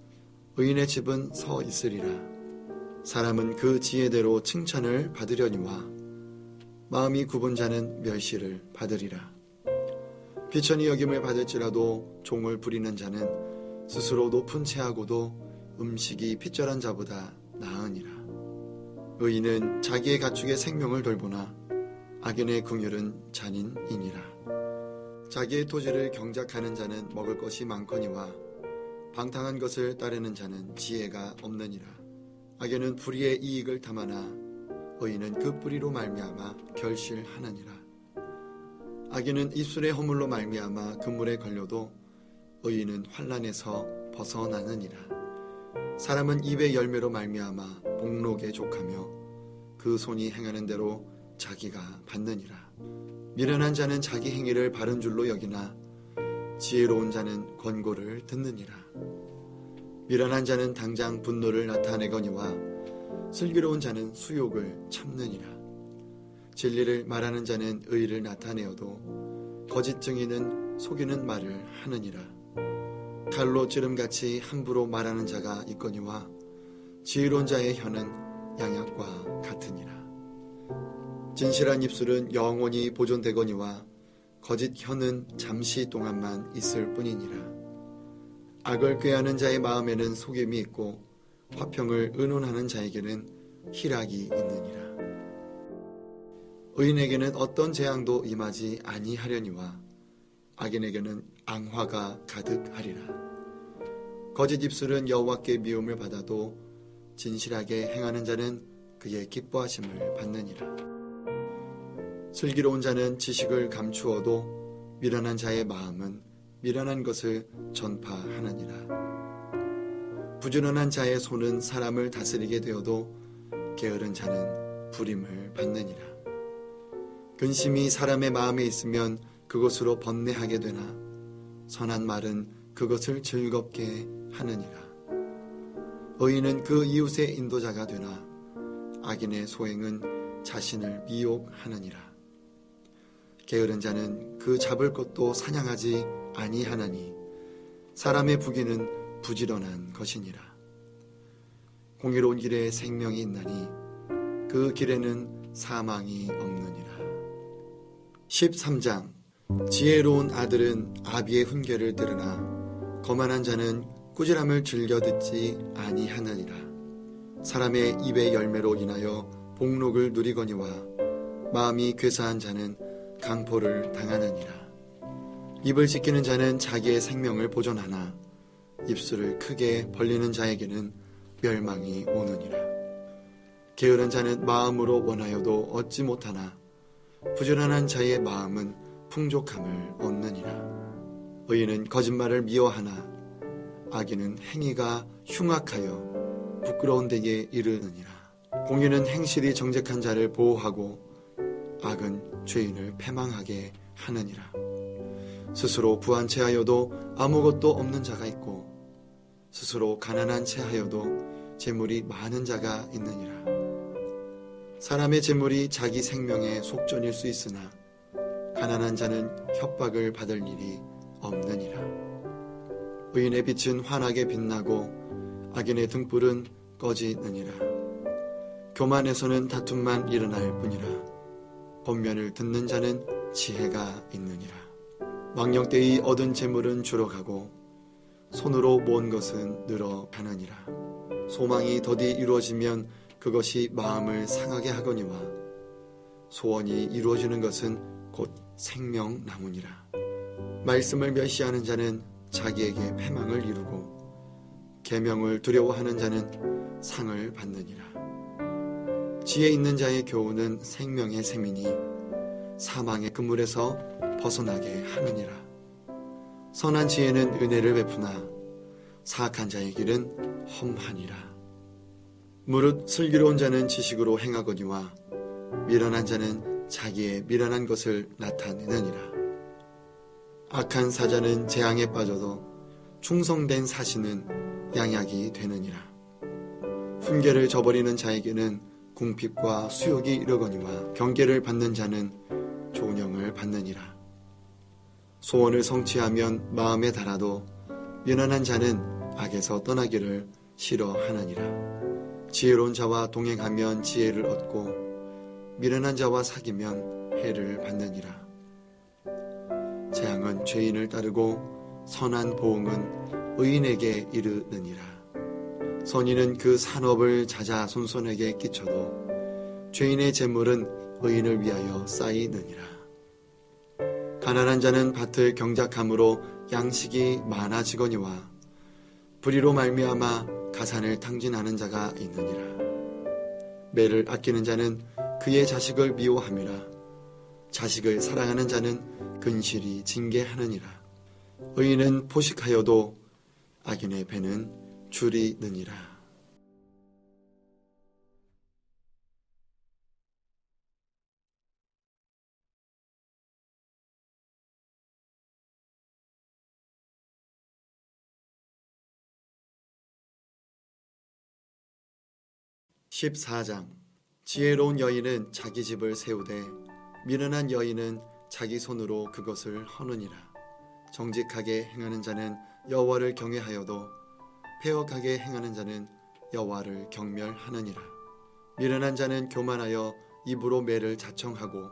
의인의 집은 서 있으리라. 사람은 그 지혜대로 칭찬을 받으려니와 마음이 굽은 자는 멸시를 받으리라. 비천히 여김을 받을지라도 종을 부리는 자는 스스로 높은 채하고도 음식이 핏절한 자보다 나으니라. 의인은 자기의 가축의 생명을 돌보나 악인의 긍휼은 잔인이니라. 자기의 토지를 경작하는 자는 먹을 것이 많거니와 방탕한 것을 따르는 자는 지혜가 없느니라. 악인은 불의의 이익을 탐하나 의인은 그 뿌리로 말미암아 결실하느니라. 악인은 입술의 허물로 말미암아 그물에 걸려도 의인은 환난에서 벗어나느니라. 사람은 입의 열매로 말미암아 복록에 족하며 그 손이 행하는 대로 자기가 받느니라. 미련한 자는 자기 행위를 바른 줄로 여기나 지혜로운 자는 권고를 듣느니라. 미련한 자는 당장 분노를 나타내거니와 슬기로운 자는 수욕을 참느니라. 진리를 말하는 자는 의를 나타내어도 거짓 증인은 속이는 말을 하느니라. 칼로 찌름같이 함부로 말하는 자가 있거니와 지혜로운 자의 혀는 양약과 같으니라. 진실한 입술은 영원히 보존되거니와 거짓 혀는 잠시 동안만 있을 뿐이니라. 악을 꾀하는 자의 마음에는 속임이 있고 화평을 의논하는 자에게는 희락이 있느니라. 의인에게는 어떤 재앙도 임하지 아니하려니와 악인에게는 앙화가 가득하리라. 거짓 입술은 여호와께 미움을 받아도 진실하게 행하는 자는 그의 기뻐하심을 받느니라. 슬기로운 자는 지식을 감추어도 미련한 자의 마음은 미련한 것을 전파하느니라. 부지런한 자의 손은 사람을 다스리게 되어도 게으른 자는 부림을 받느니라. 근심이 사람의 마음에 있으면 그것으로 번뇌하게 되나 선한 말은 그것을 즐겁게 하느니라. 의인은 그 이웃의 인도자가 되나 악인의 소행은 자신을 미혹하느니라. 게으른 자는 그 잡을 것도 사냥하지 아니하나니 사람의 부귀는 부지런한 것이니라. 공의로운 길에 생명이 있나니 그 길에는 사망이 없느니라. 13장. 지혜로운 아들은 아비의 훈계를 들으나 거만한 자는 꾸지람을 즐겨 듣지 아니하느니라. 사람의 입의 열매로 인하여 복록을 누리거니와 마음이 괴사한 자는 강포를 당하느니라. 입을 지키는 자는 자기의 생명을 보존하나 입술을 크게 벌리는 자에게는 멸망이 오느니라. 게으른 자는 마음으로 원하여도 얻지 못하나 부지런한 자의 마음은 풍족함을 얻느니라. 의인은 거짓말을 미워하나 악인은 행위가 흉악하여 부끄러운 데에 이르느니라. 공의는 행실이 정직한 자를 보호하고 악은 죄인을 패망하게 하느니라. 스스로 부한 체하여도 아무것도 없는 자가 있고 스스로 가난한 체하여도 재물이 많은 자가 있느니라. 사람의 재물이 자기 생명의 속전일 수 있으나 가난한 자는 협박을 받을 일이 없느니라. 의인의 빛은 환하게 빛나고 악인의 등불은 꺼지느니라. 교만에서는 다툼만 일어날 뿐이라. 권면을 듣는 자는 지혜가 있느니라. 망령 때의 얻은 재물은 줄어가고 손으로 모은 것은 늘어가느니라. 소망이 더디 이루어지면 그것이 마음을 상하게 하거니와 소원이 이루어지는 것은 곧 생명나무니라. 말씀을 멸시하는 자는 자기에게 패망을 이루고 계명을 두려워하는 자는 상을 받느니라. 지혜 있는 자의 교훈은 생명의 샘이니 사망의 그물에서 벗어나게 하느니라. 선한 지혜는 은혜를 베푸나 사악한 자의 길은 험하니라. 무릇 슬기로운 자는 지식으로 행하거니와 미련한 자는 자기의 미련한 것을 나타내느니라. 악한 사자는 재앙에 빠져도 충성된 사신은 양약이 되느니라. 훈계를 저버리는 자에게는 궁핍과 수욕이 이르거니와 경계를 받는 자는 존영을 받느니라. 소원을 성취하면 마음에 달아도 미련한 자는 악에서 떠나기를 싫어하느니라. 지혜로운 자와 동행하면 지혜를 얻고 미련한 자와 사귀면 해를 받느니라. 재앙은 죄인을 따르고 선한 보응은 의인에게 이르느니라. 선인은 그 산업을 자자손손에게 끼쳐도 죄인의 재물은 의인을 위하여 쌓이느니라. 가난한 자는 밭을 경작함으로 양식이 많아지거니와 불의로 말미암아 가산을 탕진하는 자가 있느니라. 매를 아끼는 자는 그의 자식을 미워함이라. 자식을 사랑하는 자는 근실이 징계하느니라. 의인은 포식하여도 악인의 배는 줄이느니라. 14장. 지혜로운 여인은 자기 집을 세우되 미련한 여인은 자기 손으로 그것을 허느니라. 정직하게 행하는 자는 여호와를 경외하여도 패역하게 행하는 자는 여호와를 경멸하느니라. 미련한 자는 교만하여 입으로 매를 자청하고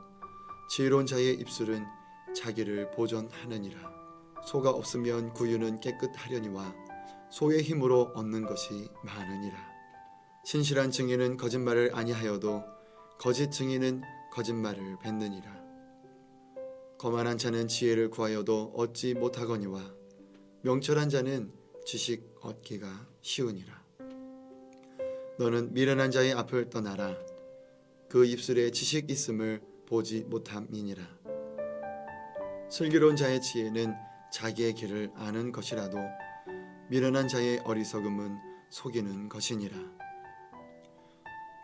지혜로운 자의 입술은 자기를 보존하느니라. 소가 없으면 구유는 깨끗하려니와 소의 힘으로 얻는 것이 많으니라. 신실한 증인은 거짓말을 아니하여도 거짓 증인은 거짓말을 뱉느니라. 거만한 자는 지혜를 구하여도 얻지 못하거니와 명철한 자는 지식 얻기가 쉬우니라. 너는 미련한 자의 앞을 떠나라. 그 입술에 지식 있음을 보지 못함이니라. 슬기로운 자의 지혜는 자기의 길을 아는 것이라도 미련한 자의 어리석음은 속이는 것이니라.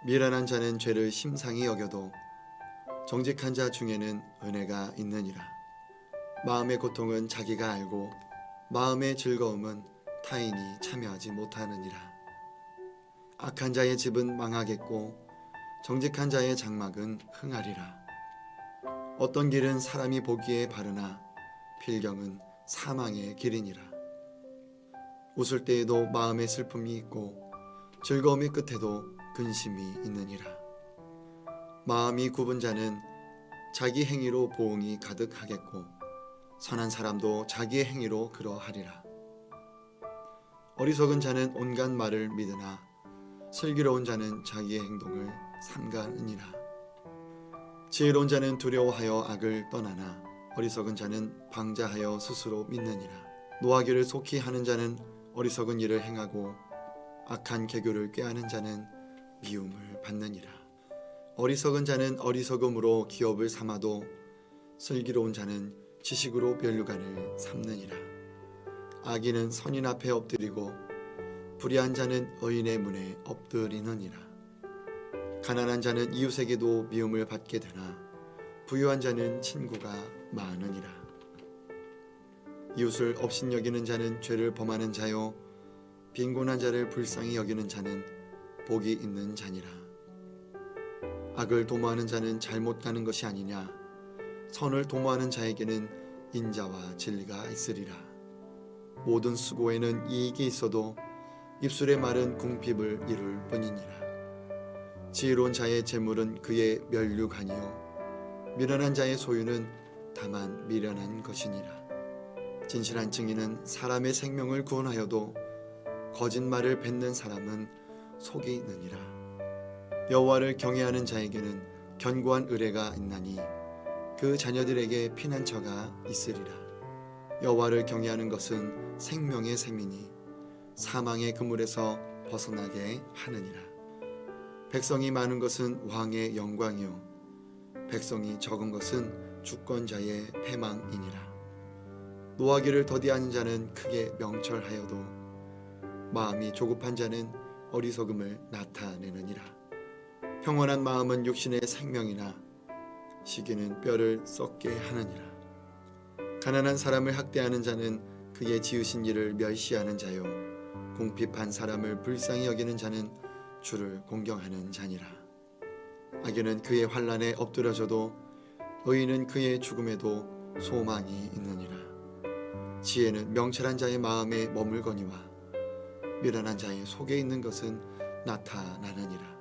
미련한 자는 죄를 심상히 여겨도 정직한 자 중에는 은혜가 있느니라. 마음의 고통은 자기가 알고 마음의 즐거움은 타인이 참여하지 못하느니라. 악한 자의 집은 망하겠고 정직한 자의 장막은 흥하리라. 어떤 길은 사람이 보기에 바르나 필경은 사망의 길이니라. 웃을 때에도 마음의 슬픔이 있고 즐거움의 끝에도 근심이 있느니라. 마음이 굽은 자는 자기 행위로 보응이 가득하겠고 선한 사람도 자기의 행위로 그러하리라. 어리석은 자는 온갖 말을 믿으나 슬기로운 자는 자기의 행동을 삼가느니라. 지혜로운 자는 두려워하여 악을 떠나나 어리석은 자는 방자하여 스스로 믿느니라. 노하기를 속히 하는 자는 어리석은 일을 행하고 악한 계교를 꾀하는 자는 미움을 받느니라. 어리석은 자는 어리석음으로 기업을 삼아도 슬기로운 자는 지식으로 면류관을 삼느니라. 악인은 선인 앞에 엎드리고 불의한 자는 의인의 문에 엎드리느니라. 가난한 자는 이웃에게도 미움을 받게 되나 부유한 자는 친구가 많으니라. 이웃을 업신여기는 자는 죄를 범하는 자요 빈곤한 자를 불쌍히 여기는 자는 복이 있는 자니라. 악을 도모하는 자는 잘못 가는 것이 아니냐. 선을 도모하는 자에게는 인자와 진리가 있으리라. 모든 수고에는 이익이 있어도 입술의 말은 궁핍을 이룰 뿐이니라. 지혜로운 자의 재물은 그의 면류관이요 미련한 자의 소유는 다만 미련한 것이니라. 진실한 증인은 사람의 생명을 구원하여도 거짓말을 뱉는 사람은 속이느니라. 여호와를 경외하는 자에게는 견고한 의뢰가 있나니 그 자녀들에게 피난처가 있으리라. 여호와를 경외하는 것은 생명의 셈이니 사망의 그물에서 벗어나게 하느니라. 백성이 많은 것은 왕의 영광이요 백성이 적은 것은 주권자의 패망이니라. 노하기를 더디하는 자는 크게 명철하여도 마음이 조급한 자는 어리석음을 나타내느니라. 평온한 마음은 육신의 생명이나 시기는 뼈를 썩게 하느니라. 가난한 사람을 학대하는 자는 그의 지으신 일을 멸시하는 자요 궁핍한 사람을 불쌍히 여기는 자는 주를 공경하는 자니라. 악인은 그의 환난에 엎드려져도 의인은 그의 죽음에도 소망이 있느니라. 지혜는 명철한 자의 마음에 머물거니와 미련한 자의 속에 있는 것은 나타나느니라.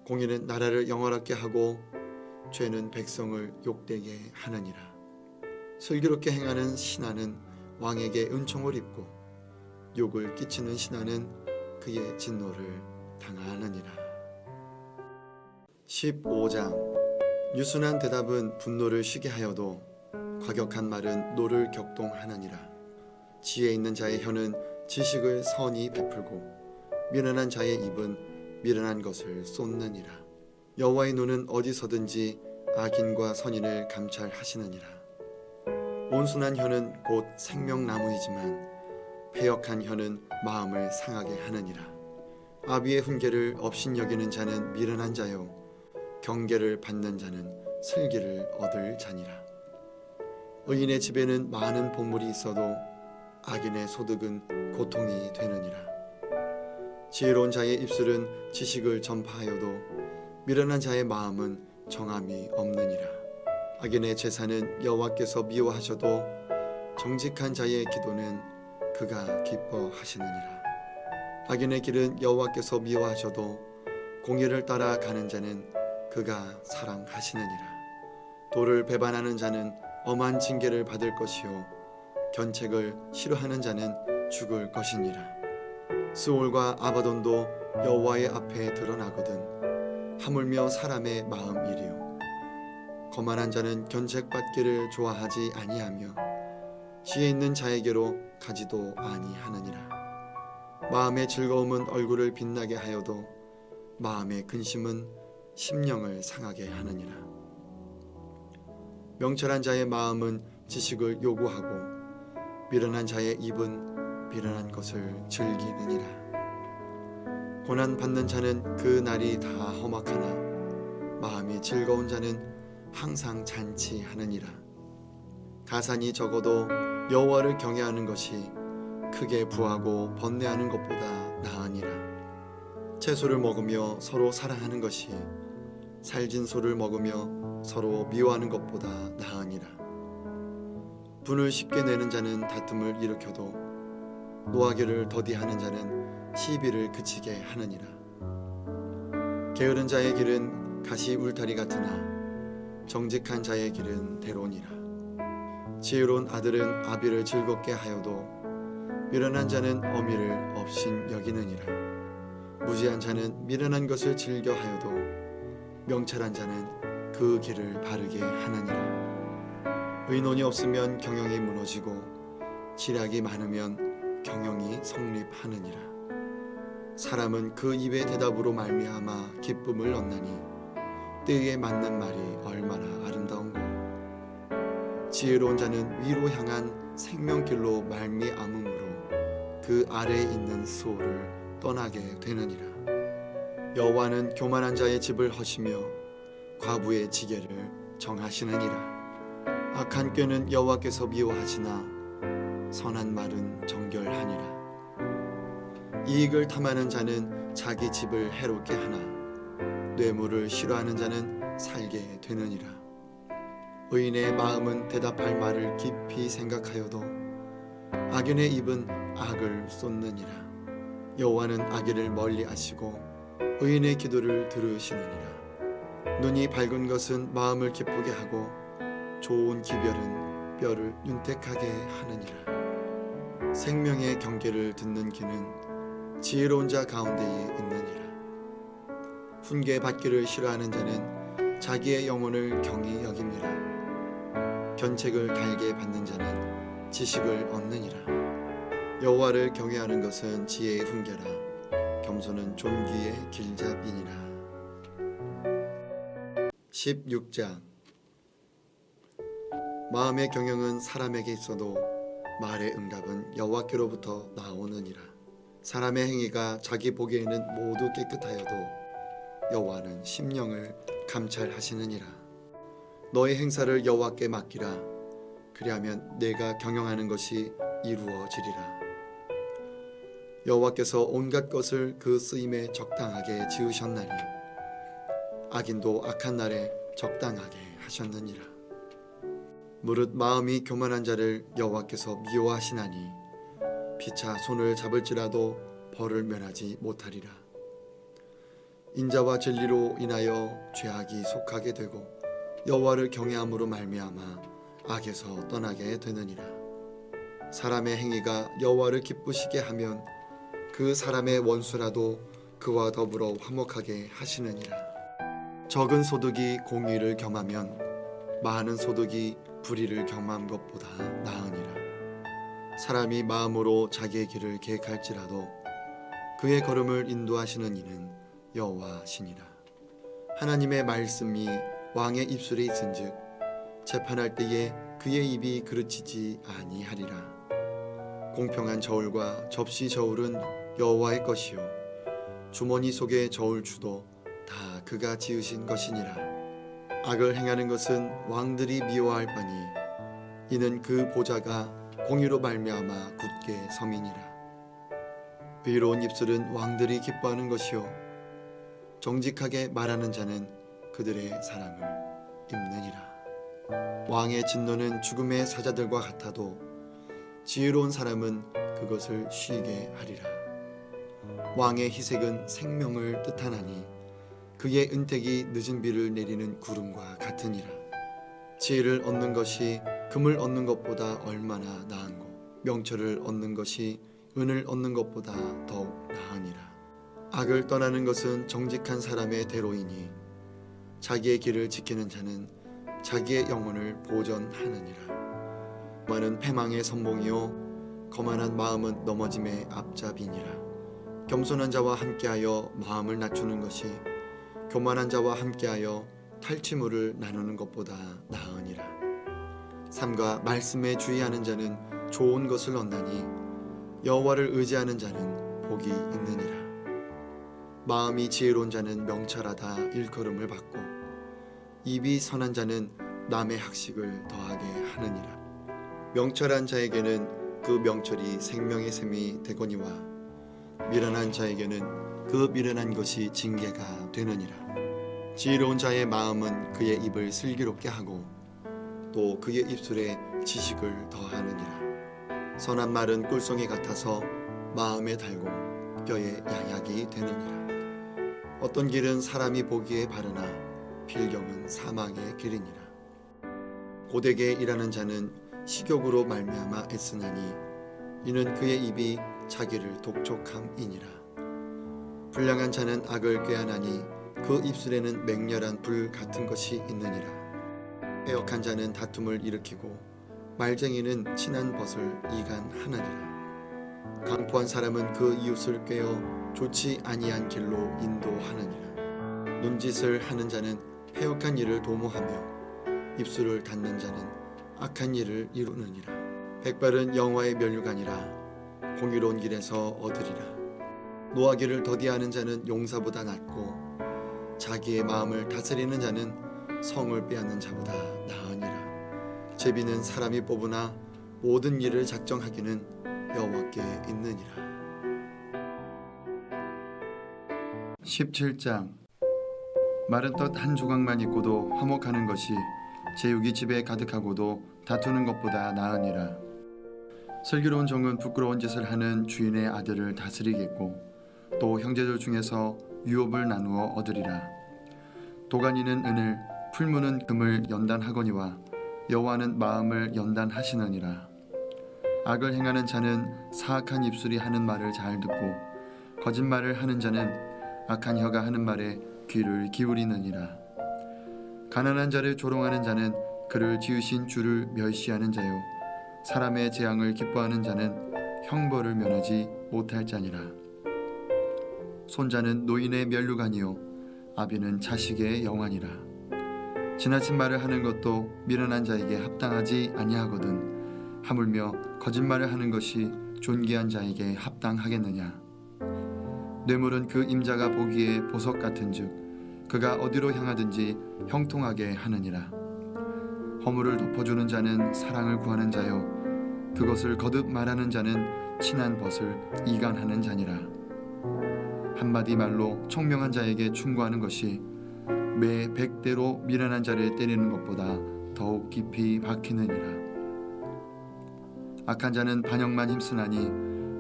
공의는 나라를 영화롭게 하고 죄는 백성을 욕되게 하느니라. 슬기롭게 행하는 신하는 왕에게 은총을 입고 욕을 끼치는 신하는 그의 진노를 당하느니라. 15장. 유순한 대답은 분노를 쉬게 하여도 과격한 말은 노를 격동하느니라. 지혜 있는 자의 혀는 지식을 선히 베풀고 미련한 자의 입은 미련한 것을 쏟느니라. 여호와의 눈은 어디서든지 악인과 선인을 감찰하시느니라. 온순한 혀는 곧 생명나무이지만 패역한 혀는 마음을 상하게 하느니라. 아비의 훈계를 업신여기는 자는 미련한 자요 경계를 받는 자는 슬기를 얻을 자니라. 의인의 집에는 많은 보물이 있어도 악인의 소득은 고통이 되느니라. 지혜로운 자의 입술은 지식을 전파하여도 미련한 자의 마음은 정함이 없느니라. 악인의 제사는 여호와께서 미워하셔도 정직한 자의 기도는 그가 기뻐하시느니라. 악인의 길은 여호와께서 미워하셔도 공의를 따라 가는 자는 그가 사랑하시느니라. 도를 배반하는 자는 엄한 징계를 받을 것이요 견책을 싫어하는 자는 죽을 것이니라. 스올과 아바돈도 여호와의 앞에 드러나거든 하물며 사람의 마음이리요. 거만한 자는 견책받기를 좋아하지 아니하며 지혜 있는 자에게로 가지도 아니하느니라. 마음의 즐거움은 얼굴을 빛나게 하여도 마음의 근심은 심령을 상하게 하느니라. 명철한 자의 마음은 지식을 요구하고 미련한 자의 입은 미련한 것을 즐기느니라. 고난 받는 자는 그 날이 다 험악하나 마음이 즐거운 자는 항상 잔치하느니라. 가산이 적어도 여호와를 경외하는 것이 크게 부하고 번뇌하는 것보다 나으니라. 채소를 먹으며 서로 사랑하는 것이 살진 소를 먹으며 서로 미워하는 것보다 나으니라. 분을 쉽게 내는 자는 다툼을 일으켜도 노하기를 더디하는 자는 시비를 그치게 하느니라. 게으른 자의 길은 가시 울타리 같으나 정직한 자의 길은 대로니라. 지혜로운 아들은 아비를 즐겁게 하여도 미련한 자는 어미를 업신 여기느니라. 무지한 자는 미련한 것을 즐겨 하여도 명철한 자는 그 길을 바르게 하느니라. 의논이 없으면 경영이 무너지고 지략이 많으면 경영이 성립하느니라. 사람은 그 입의 대답으로 말미암아 기쁨을 얻나니 때에 맞는 말이 얼마나 아름다운고. 지혜로운 자는 위로 향한 생명길로 말미암음으로 그 아래에 있는 수호를 떠나게 되느니라. 여호와는 교만한 자의 집을 허시며 과부의 지게를 정하시느니라. 악한 꾀는 여호와께서 미워하시나 선한 말은 정결하니라. 이익을 탐하는 자는 자기 집을 해롭게 하나 뇌물을 싫어하는 자는 살게 되느니라. 의인의 마음은 대답할 말을 깊이 생각하여도 악인의 입은 악을 쏟느니라. 여호와는 악인을 멀리 아시고 의인의 기도를 들으시느니라. 눈이 밝은 것은 마음을 기쁘게 하고 좋은 기별은 뼈를 윤택하게 하느니라. 생명의 경계를 듣는 귀는 지혜로운 자 가운데에 있느니라. 훈계 받기를 싫어하는 자는 자기의 영혼을 경히 여김이라. 견책을 달게 받는 자는 지식을 얻느니라. 여호와를 경외하는 것은 지혜의 훈계라. 겸손은 존귀의 길잡이니라. 16장. 마음의 경영은 사람에게 있어도 말의 응답은 여호와께로부터 나오느니라. 사람의 행위가 자기 보기에는 모두 깨끗하여도 여호와는 심령을 감찰하시느니라. 너의 행사를 여호와께 맡기라. 그리하면 내가 경영하는 것이 이루어지리라. 여호와께서 온갖 것을 그 쓰임에 적당하게 지으셨나니 악인도 악한 날에 적당하게 하셨느니라. 무릇 마음이 교만한 자를 여호와께서 미워하시나니 피차 손을 잡을지라도 벌을 면하지 못하리라. 인자와 진리로 인하여 죄악이 속하게 되고 여호와를 경외함으로 말미암아 악에서 떠나게 되느니라. 사람의 행위가 여호와를 기쁘시게 하면 그 사람의 원수라도 그와 더불어 화목하게 하시느니라. 적은 소득이 공의를 겸하면 많은 소득이 불의를 겸한 것보다 나으니라. 사람이 마음으로 자기의 길을 계획할지라도 그의 걸음을 인도하시는 이는 여호와시니라. 하나님의 말씀이 왕의 입술에 있은즉 재판할 때에 그의 입이 그르치지 아니하리라. 공평한 저울과 접시 저울은 여호와의 것이요 주머니 속의 저울추도 다 그가 지으신 것이니라. 악을 행하는 것은 왕들이 미워할 바니 이는 그 보좌가 공의로 말미암아 굳게 섬이니라. 의로운 입술은 왕들이 기뻐하는 것이요 정직하게 말하는 자는 그들의 사랑을 입느니라. 왕의 진노는 죽음의 사자들과 같아도 지혜로운 사람은 그것을 쉬게 하리라. 왕의 희색은 생명을 뜻하나니 그의 은택이 늦은 비를 내리는 구름과 같으니라. 지혜를 얻는 것이 금을 얻는 것보다 얼마나 나은고 명철을 얻는 것이 은을 얻는 것보다 더욱 나으니라. 악을 떠나는 것은 정직한 사람의 대로이니 자기의 길을 지키는 자는 자기의 영혼을 보전하느니라. 많은 패망의 선봉이요 거만한 마음은 넘어짐의 앞잡이니라. 겸손한 자와 함께하여 마음을 낮추는 것이 교만한 자와 함께하여 탈취물을 나누는 것보다 나으니라. 삼가 말씀에 주의하는 자는 좋은 것을 얻나니 여호와를 의지하는 자는 복이 있느니라. 마음이 지혜로운 자는 명철하다 일컬음을 받고 입이 선한 자는 남의 학식을 더하게 하느니라. 명철한 자에게는 그 명철이 생명의 샘이 되거니와 미련한 자에게는 그 미련한 것이 징계가 되느니라. 지혜로운 자의 마음은 그의 입을 슬기롭게 하고 또 그의 입술에 지식을 더하느니라. 선한 말은 꿀송이 같아서 마음에 달고 뼈에 양약이 되느니라. 어떤 길은 사람이 보기에 바르나 필경은 사망의 길이니라. 고되게 일하는 자는 식욕으로 말미암아 애쓰나니 이는 그의 입이 자기를 독촉함이니라. 불량한 자는 악을 꾀하나니 그 입술에는 맹렬한 불 같은 것이 있느니라. 해역한 자는 다툼을 일으키고 말쟁이는 친한 벗을 이간하느니라. 강포한 사람은 그 이웃을 꾀어 좋지 아니한 길로 인도하느니라. 눈짓을 하는 자는 해역한 일을 도모하며 입술을 닫는 자는 악한 일을 이루느니라. 백발은 영화의 면류관이라 공의로운 길에서 얻으리라. 노하기를 더디하는 자는 용사보다 낫고 자기의 마음을 다스리는 자는 성을 빼앗는 자보다 나으니라. 제비는 사람이 뽑으나 모든 일을 작정하기는 여호와께 있느니라. 17장. 마른 떡 한 조각만 있고도 화목하는 것이 제육이 집에 가득하고도 다투는 것보다 나으니라. 슬기로운 종은 부끄러운 짓을 하는 주인의 아들을 다스리겠고 또 형제들 중에서 유업을 나누어 얻으리라. 도가니는 은을, 풀무는 금을 연단하거니와 여호와는 마음을 연단하시느니라. 악을 행하는 자는 사악한 입술이 하는 말을 잘 듣고 거짓말을 하는 자는 악한 혀가 하는 말에 귀를 기울이느니라. 가난한 자를 조롱하는 자는 그를 지으신 주를 멸시하는 자요 사람의 재앙을 기뻐하는 자는 형벌을 면하지 못할 자니라. 손자는 노인의 면류관이요 아비는 자식의 영환이라. 지나친 말을 하는 것도 미련한 자에게 합당하지 아니하거든 하물며 거짓말을 하는 것이 존귀한 자에게 합당하겠느냐. 뇌물은 그 임자가 보기에 보석 같은즉 그가 어디로 향하든지 형통하게 하느니라. 허물을 덮어주는 자는 사랑을 구하는 자요 그것을 거듭 말하는 자는 친한 벗을 이간하는 자니라. 한마디 말로 총명한 자에게 충고하는 것이 매 100대로 미련한 자를 때리는 것보다 더욱 깊이 박히느니라. 악한 자는 반역만 힘쓰나니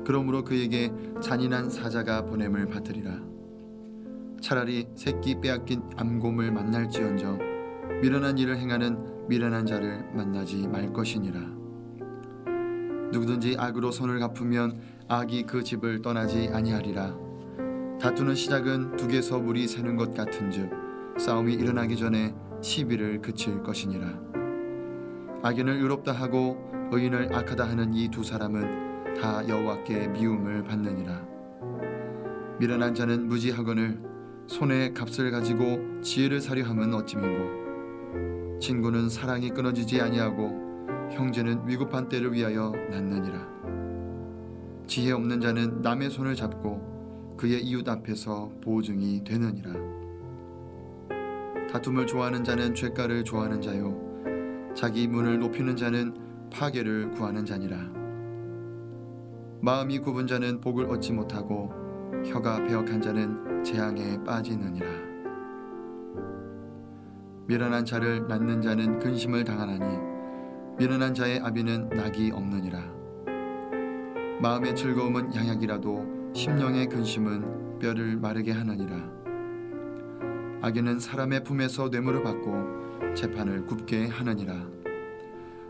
그러므로 그에게 잔인한 사자가 보냄을 받으리라. 차라리 새끼 빼앗긴 암곰을 만날지언정 미련한 일을 행하는 미련한 자를 만나지 말 것이니라. 누구든지 악으로 손을 갚으면 악이 그 집을 떠나지 아니하리라. 다투는 시작은 둑에서 물이 새는 것 같은즉 싸움이 일어나기 전에 시비를 그칠 것이니라. 악인을 의롭다 하고 의인을 악하다 하는 이 두 사람은 다 여호와께 미움을 받느니라. 미련한 자는 무지하거늘 손에 값을 가지고 지혜를 사려 함은 어찌민고. 친구는 사랑이 끊어지지 아니하고 형제는 위급한 때를 위하여 낳느니라. 지혜 없는 자는 남의 손을 잡고 그의 이웃 앞에서 보증이 되느니라. 다툼을 좋아하는 자는 죄가를 좋아하는 자요 자기 문을 높이는 자는 파괴를 구하는 자니라. 마음이 굽은 자는 복을 얻지 못하고 혀가 배역한 자는 재앙에 빠지느니라. 미련한 자를 낳는 자는 근심을 당하나니 미련한 자의 아비는 낙이 없느니라. 마음의 즐거움은 양약이라도 심령의 근심은 뼈를 마르게 하느니라. 악인은 사람의 품에서 뇌물을 받고 재판을 굽게 하느니라.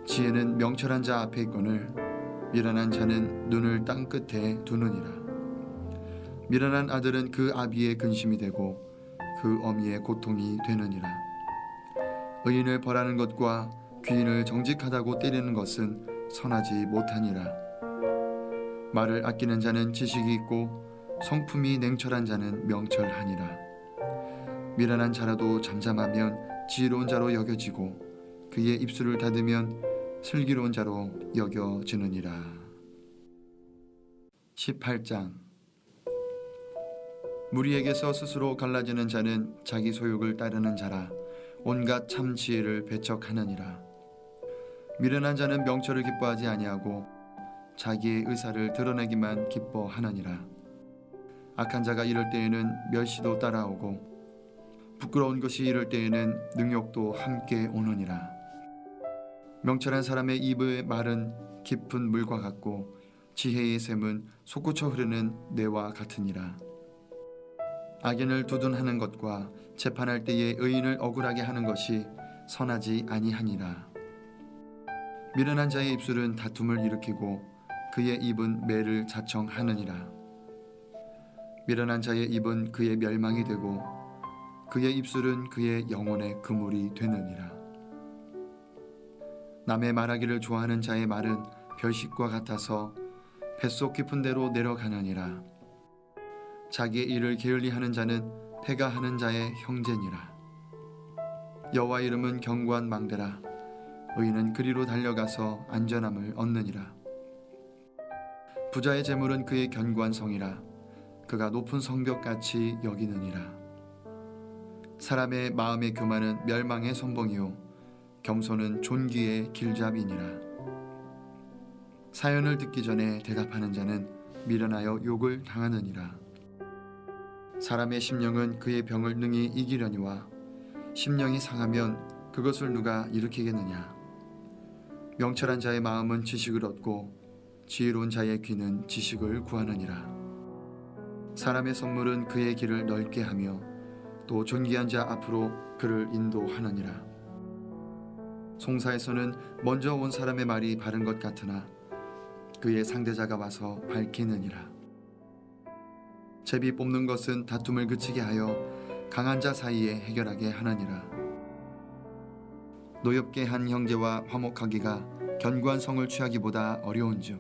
지혜는 명철한 자 앞에 있거늘 미련한 자는 눈을 땅 끝에 두느니라. 미련한 아들은 그 아비의 근심이 되고 그 어미의 고통이 되느니라. 의인을 벌하는 것과 귀인을 정직하다고 때리는 것은 선하지 못하니라. 말을 아끼는 자는 지식이 있고 성품이 냉철한 자는 명철하니라. 미련한 자라도 잠잠하면 지혜로운 자로 여겨지고 그의 입술을 닫으면 슬기로운 자로 여겨지느니라. 18장. 무리에게서 스스로 갈라지는 자는 자기 소욕을 따르는 자라 온갖 참 지혜를 배척하느니라. 미련한 자는 명철을 기뻐하지 아니하고 자기의 의사를 드러내기만 기뻐하느니라. 악한 자가 이럴 때에는 멸시도 따라오고 부끄러운 것이 이럴 때에는 능욕도 함께 오느니라. 명철한 사람의 입의 말은 깊은 물과 같고 지혜의 샘은 솟구쳐 흐르는 뇌와 같으니라. 악인을 두둔하는 것과 재판할 때에 의인을 억울하게 하는 것이 선하지 아니하니라. 미련한 자의 입술은 다툼을 일으키고 그의 입은 매를 자청하느니라. 미련한 자의 입은 그의 멸망이 되고 그의 입술은 그의 영혼의 그물이 되느니라. 남의 말하기를 좋아하는 자의 말은 별식과 같아서 뱃속 깊은 데로 내려가느니라. 자기의 일을 게을리하는 자는 패가 하는 자의 형제니라. 여호와 이름은 견고한 망대라. 의인은 그리로 달려가서 안전함을 얻느니라. 부자의 재물은 그의 견고한 성이라. 그가 높은 성벽같이 여기느니라. 사람의 마음의 교만은 멸망의 선봉이요 겸손은 존귀의 길잡이니라. 사연을 듣기 전에 대답하는 자는 미련하여 욕을 당하느니라. 사람의 심령은 그의 병을 능히 이기려니와 심령이 상하면 그것을 누가 일으키겠느냐. 명철한 자의 마음은 지식을 얻고 지혜로운 자의 귀는 지식을 구하느니라. 사람의 선물은 그의 길을 넓게 하며 또 존귀한 자 앞으로 그를 인도하느니라. 송사에서는 먼저 온 사람의 말이 바른 것 같으나 그의 상대자가 와서 밝히느니라. 제비 뽑는 것은 다툼을 그치게 하여 강한 자 사이에 해결하게 하느니라. 노엽게 한 형제와 화목하기가 견고한 성을 취하기보다 어려운즉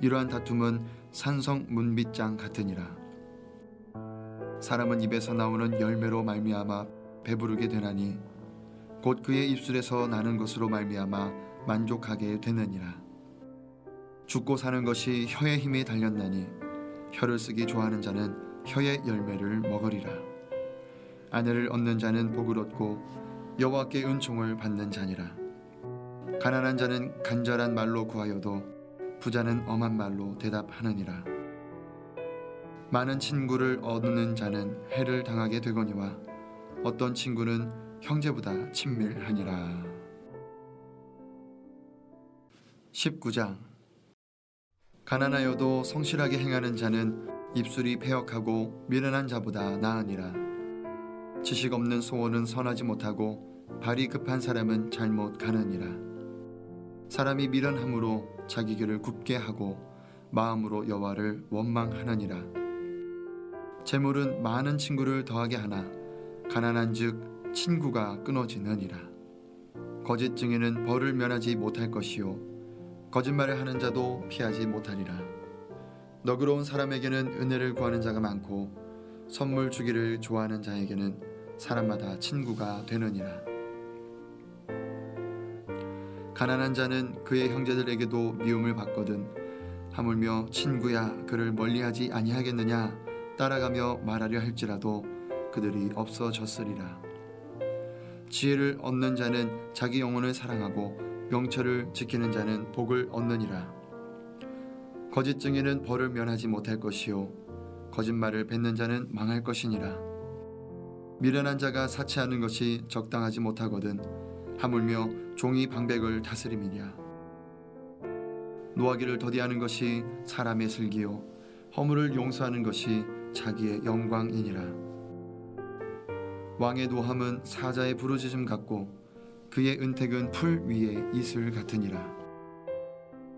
이러한 다툼은 산성 문빗장 같으니라. 사람은 입에서 나오는 열매로 말미암아 배부르게 되나니 곧 그의 입술에서 나는 것으로 말미암아 만족하게 되느니라. 죽고 사는 것이 혀의 힘에 달렸나니 혀를 쓰기 좋아하는 자는 혀의 열매를 먹으리라. 아내를 얻는 자는 복을 얻고 여호와께 은총을 받는 자니라. 가난한 자는 간절한 말로 구하여도 부자는 엄한 말로 대답하느니라. 많은 친구를 얻는 자는 해를 당하게 되거니와 어떤 친구는 형제보다 친밀하니라. 19장. 가난하여도 성실하게 행하는 자는 입술이 패역하고 미련한 자보다 나으니라. 지식 없는 소원은 선하지 못하고 발이 급한 사람은 잘못 가느니라. 사람이 미련함으로 자기 귀를 굽게 하고 마음으로 여호와를 원망하느니라. 재물은 많은 친구를 더하게 하나 가난한즉 친구가 끊어지느니라. 거짓 증인은 벌을 면하지 못할 것이요 거짓말을 하는 자도 피하지 못하리라. 너그러운 사람에게는 은혜를 구하는 자가 많고 선물 주기를 좋아하는 자에게는 사람마다 친구가 되느니라. 가난한 자는 그의 형제들에게도 미움을 받거든 하물며 친구야 그를 멀리하지 아니하겠느냐 따라가며 말하려 할지라도 그들이 없어졌으리라. 지혜를 얻는 자는 자기 영혼을 사랑하고 명철을 지키는 자는 복을 얻느니라. 거짓 증인은 벌을 면하지 못할 것이요 거짓말을 뱉는 자는 망할 것이니라. 미련한 자가 사치하는 것이 적당하지 못하거든 하물며 종이 방백을 다스림이냐. 노하기를 더디하는 것이 사람의 슬기요 허물을 용서하는 것이 자기의 영광이니라. 왕의 노함은 사자의 부르짖음 같고 그의 은택은 풀 위에 이슬 같으니라.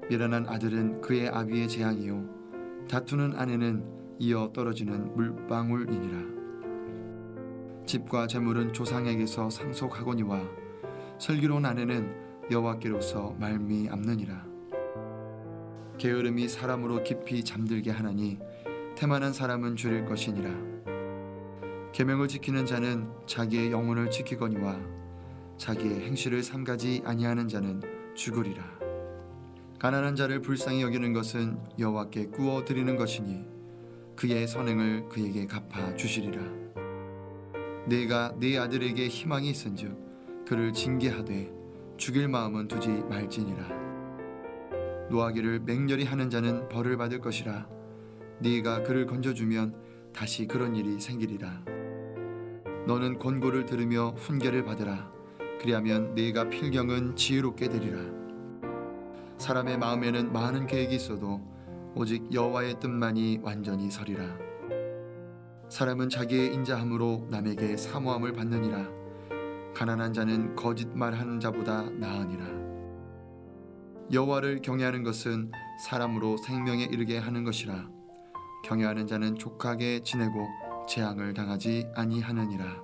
미련한 아들은 그의 아비의 재앙이요 다투는 아내는 이어 떨어지는 물방울이니라. 집과 재물은 조상에게서 상속하거니와 슬기로운 아내는 여호와께로서 말미암느니라. 게으름이 사람으로 깊이 잠들게 하나니 태만한 사람은 줄일 것이니라. 계명을 지키는 자는 자기의 영혼을 지키거니와 자기의 행실을 삼가지 아니하는 자는 죽으리라. 가난한 자를 불쌍히 여기는 것은 여호와께 구워 드리는 것이니 그의 선행을 그에게 갚아 주시리라. 네가 네 아들에게 희망이 있은즉 그를 징계하되 죽일 마음은 두지 말지니라. 노하기를 맹렬히 하는 자는 벌을 받을 것이라. 네가 그를 건져주면 다시 그런 일이 생기리라. 너는 권고를 들으며 훈계를 받으라. 그리하면 네가 필경은 지혜롭게 되리라. 사람의 마음에는 많은 계획이 있어도 오직 여호와의 뜻만이 완전히 서리라. 사람은 자기의 인자함으로 남에게 사모함을 받느니라. 가난한 자는 거짓말하는 자보다 나으니라. 여호와를 경외하는 것은 사람으로 생명에 이르게 하는 것이라. 경외하는 자는 족하게 지내고 재앙을 당하지 아니하느니라.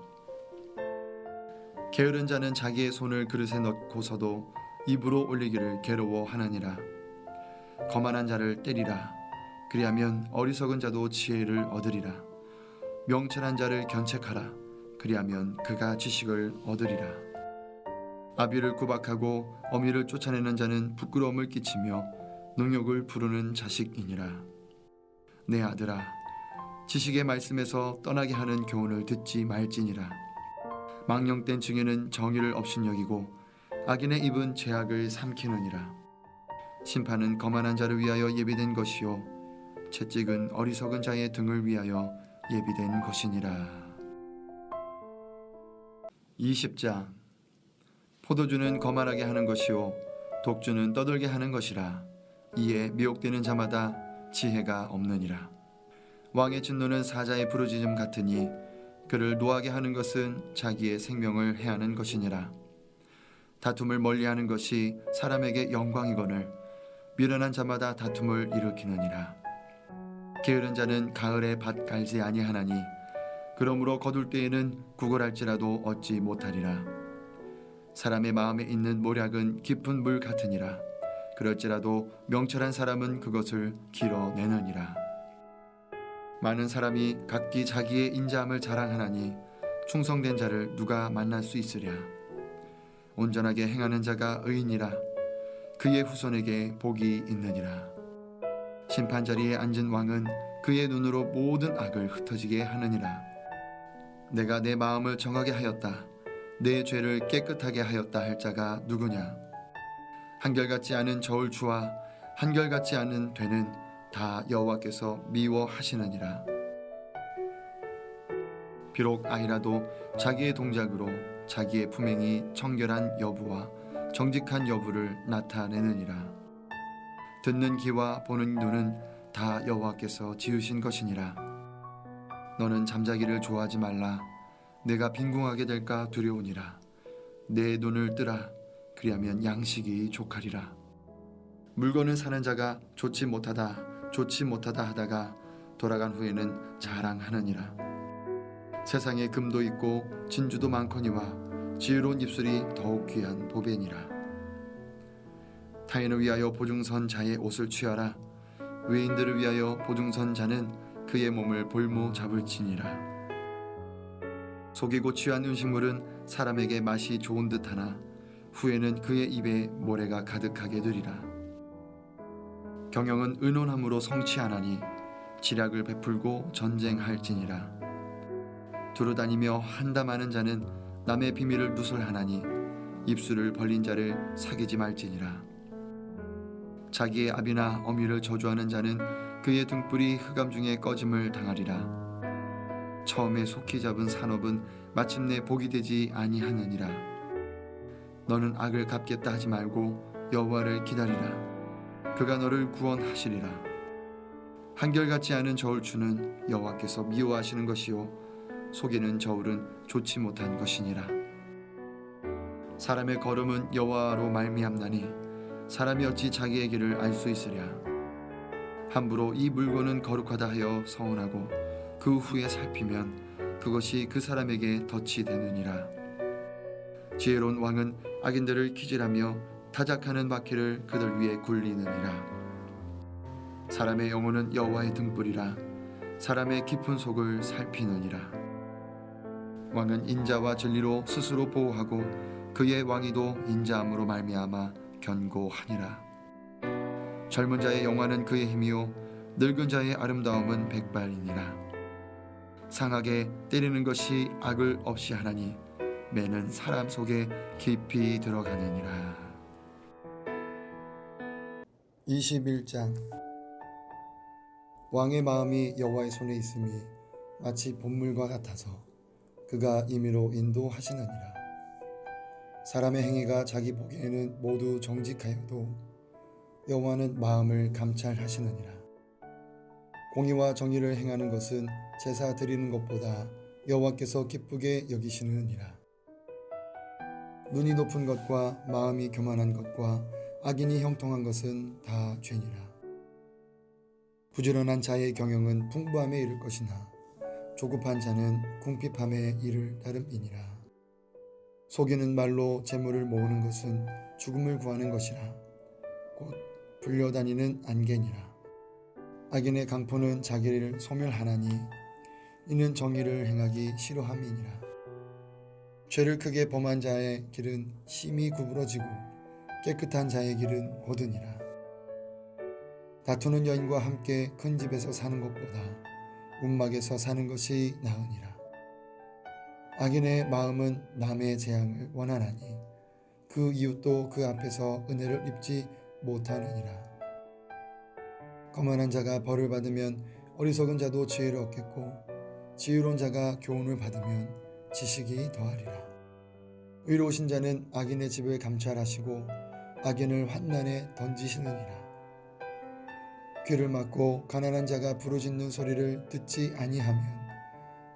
게으른 자는 자기의 손을 그릇에 넣고서도 입으로 올리기를 괴로워하느니라. 거만한 자를 때리라. 그리하면 어리석은 자도 지혜를 얻으리라. 명철한 자를 견책하라. 그리하면 그가 지식을 얻으리라. 아비를 구박하고 어미를 쫓아내는 자는 부끄러움을 끼치며 능욕을 부르는 자식이니라. 내 아들아, 지식의 말씀에서 떠나게 하는 교훈을 듣지 말지니라. 망령된 증인은 정의를 업신여기고 악인의 입은 죄악을 삼키느니라. 심판은 거만한 자를 위하여 예비된 것이요 채찍은 어리석은 자의 등을 위하여 예비된 것이니라. 20장. 포도주는 거만하게 하는 것이요 독주는 떠들게 하는 것이라. 이에 미혹되는 자마다 지혜가 없느니라. 왕의 진노는 사자의 부르짖음 같으니 그를 노하게 하는 것은 자기의 생명을 해하는 것이니라. 다툼을 멀리하는 것이 사람에게 영광이거늘 미련한 자마다 다툼을 일으키느니라. 게으른 자는 가을에 밭 갈지 아니하나니 그러므로 거둘 때에는 구걸할지라도 얻지 못하리라. 사람의 마음에 있는 모략은 깊은 물 같으니라. 그럴지라도 명철한 사람은 그것을 길어내느니라. 많은 사람이 각기 자기의 인자함을 자랑하나니 충성된 자를 누가 만날 수 있으랴. 온전하게 행하는 자가 의인이라. 그의 후손에게 복이 있느니라. 심판자리에 앉은 왕은 그의 눈으로 모든 악을 흩어지게 하느니라. 내가 내 마음을 정하게 하였다. 내 죄를 깨끗하게 하였다 할 자가 누구냐. 한결같지 않은 저울추와 한결같지 않은 되는 다 여호와께서 미워하시느니라. 비록 아이라도 자기의 동작으로 자기의 품행이 청결한 여부와 정직한 여부를 나타내느니라. 듣는 귀와 보는 눈은 다 여호와께서 지으신 것이니라. 너는 잠자기를 좋아하지 말라. 내가 빈궁하게 될까 두려우니라. 내 눈을 뜨라. 그리하면 양식이 족하리라. 물건을 사는 자가 좋지 못하다 하다가 돌아간 후에는 자랑하느니라. 세상에 금도 있고 진주도 많거니와 지혜로운 입술이 더욱 귀한 도배니라. 타인을 위하여 보증선 자의 옷을 취하라. 외인들을 위하여 보증선 자는 그의 몸을 볼모 잡을지니라. 속이고 취한 음식물은 사람에게 맛이 좋은 듯하나 후에는 그의 입에 모래가 가득하게 되리라. 경영은 의논함으로 성취하나니 지략을 베풀고 전쟁할지니라. 두루다니며 한담하는 자는 남의 비밀을 누설하나니 입술을 벌린 자를 사귀지 말지니라. 자기의 아비나 어미를 저주하는 자는 그의 등불이 흑암 중에 꺼짐을 당하리라. 처음에 속히 잡은 산업은 마침내 복이 되지 아니하느니라. 너는 악을 갚겠다 하지 말고 여호와를 기다리라. 그가 너를 구원하시리라. 한결같지 않은 저울추는 여호와께서 미워하시는 것이요 속이는 저울은 좋지 못한 것이니라. 사람의 걸음은 여호와로 말미암나니 사람이 어찌 자기의 길을 알 수 있으랴. 함부로 이 물건은 거룩하다 하여 서운하고 그 후에 살피면 그것이 그 사람에게 덫이 되느니라. 지혜로운 왕은 악인들을 기질하며 타작하는 바퀴를 그들 위에 굴리느니라. 사람의 영혼은 여호와의 등불이라. 사람의 깊은 속을 살피느니라. 왕은 인자와 진리로 스스로 보호하고 그의 왕위도 인자함으로 말미암아 견고하니라. 젊은 자의 영화는 그의 힘이요 늙은 자의 아름다움은 백발이니라. 상하게 때리는 것이 악을 없이 하나니 매는 사람 속에 깊이 들어가느니라. 21장. 왕의 마음이 여호와의 손에 있음이 마치 봇물과 같아서 그가 임의로 인도하시느니라. 사람의 행위가 자기 보기에는 모두 정직하여도 여호와는 마음을 감찰하시느니라. 공의와 정의를 행하는 것은 제사 드리는 것보다 여호와께서 기쁘게 여기시느니라. 눈이 높은 것과 마음이 교만한 것과 악인이 형통한 것은 다 죄니라. 부지런한 자의 경영은 풍부함에 이를 것이나 조급한 자는 궁핍함에 이를 따름이니라. 속이는 말로 재물을 모으는 것은 죽음을 구하는 것이라. 곧 불려다니는 안개니라. 악인의 강포는 자기를 소멸하나니 이는 정의를 행하기 싫어함이니라. 죄를 크게 범한 자의 길은 심히 구부러지고 깨끗한 자의 길은 곧으니라. 다투는 여인과 함께 큰 집에서 사는 것보다 움막에서 사는 것이 나으니라. 악인의 마음은 남의 재앙을 원하나니 그 이웃도 그 앞에서 은혜를 입지 못하느니라. 거만한 자가 벌을 받으면 어리석은 자도 지혜를 얻겠고 지혜로운 자가 교훈을 받으면 지식이 더하리라. 의로우신 자는 악인의 집을 감찰하시고 악인을 환난에 던지시느니라. 귀를 막고 가난한 자가 부르짖는 소리를 듣지 아니하면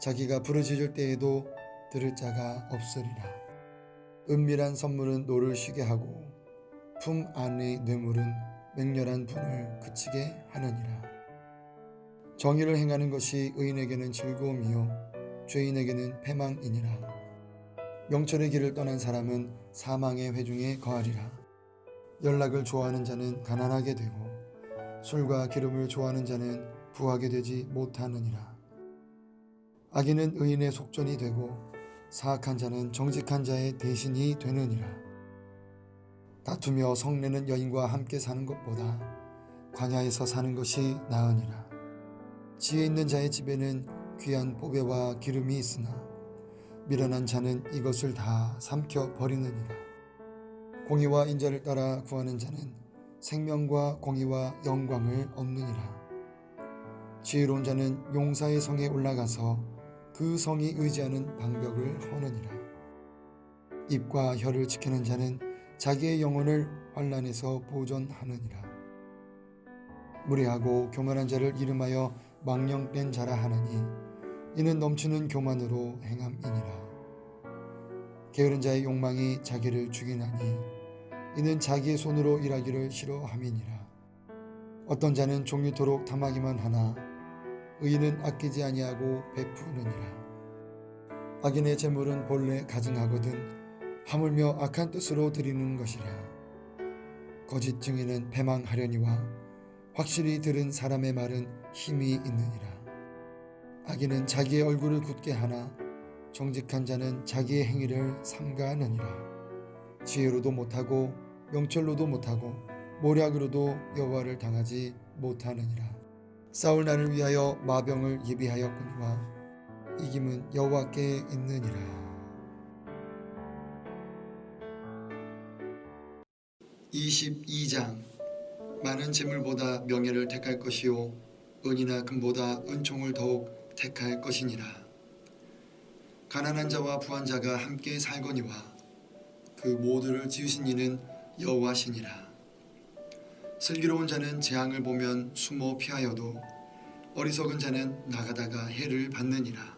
자기가 부르짖을 때에도 들을 자가 없으리라. 은밀한 선물은 노를 쉬게 하고 품 안의 뇌물은 맹렬한 분을 그치게 하느니라. 정의를 행하는 것이 의인에게는 즐거움이요 죄인에게는 패망이니라. 명철의 길을 떠난 사람은 사망의 회중에 거하리라. 연락을 좋아하는 자는 가난하게 되고 술과 기름을 좋아하는 자는 부하게 되지 못하느니라. 악인은 의인의 속전이 되고 사악한 자는 정직한 자의 대신이 되느니라. 다투며 성내는 여인과 함께 사는 것보다 광야에서 사는 것이 나으니라. 지혜 있는 자의 집에는 귀한 보배와 기름이 있으나 미련한 자는 이것을 다 삼켜 버리느니라. 공의와 인자를 따라 구하는 자는 생명과 공의와 영광을 얻느니라. 지혜로운 자는 용사의 성에 올라가서 그 성이 의지하는 방벽을 허느니라. 입과 혀를 지키는 자는 자기의 영혼을 환난에서 보존하느니라. 무례하고 교만한 자를 이름하여 망령된 자라 하느니 이는 넘치는 교만으로 행함이니라. 게으른 자의 욕망이 자기를 죽이나니 이는 자기의 손으로 일하기를 싫어함이니라. 어떤 자는 종류토록 탐하기만 하나 의인은 아끼지 아니하고 베푸느니라. 악인의 재물은 본래 가증하거든 하물며 악한 뜻으로 드리는 것이라. 거짓 증인은 패망하려니와 확실히 들은 사람의 말은 힘이 있느니라. 악인은 자기의 얼굴을 굳게 하나 정직한 자는 자기의 행위를 삼가하느니라. 지혜로도 못하고 명철로도 못하고 모략으로도 여호와를 당하지 못하느니라. 싸울 날을 위하여 마병을 예비하였거니와 이김은 여호와께 있느니라. 22장. 많은 재물보다 명예를 택할 것이요 은이나 금보다 은총을 더욱 택할 것이니라. 가난한 자와 부한 자가 함께 살거니와 그 모두를 지으신 이는 여호와시니라. 슬기로운 자는 재앙을 보면 숨어 피하여도 어리석은 자는 나가다가 해를 받느니라.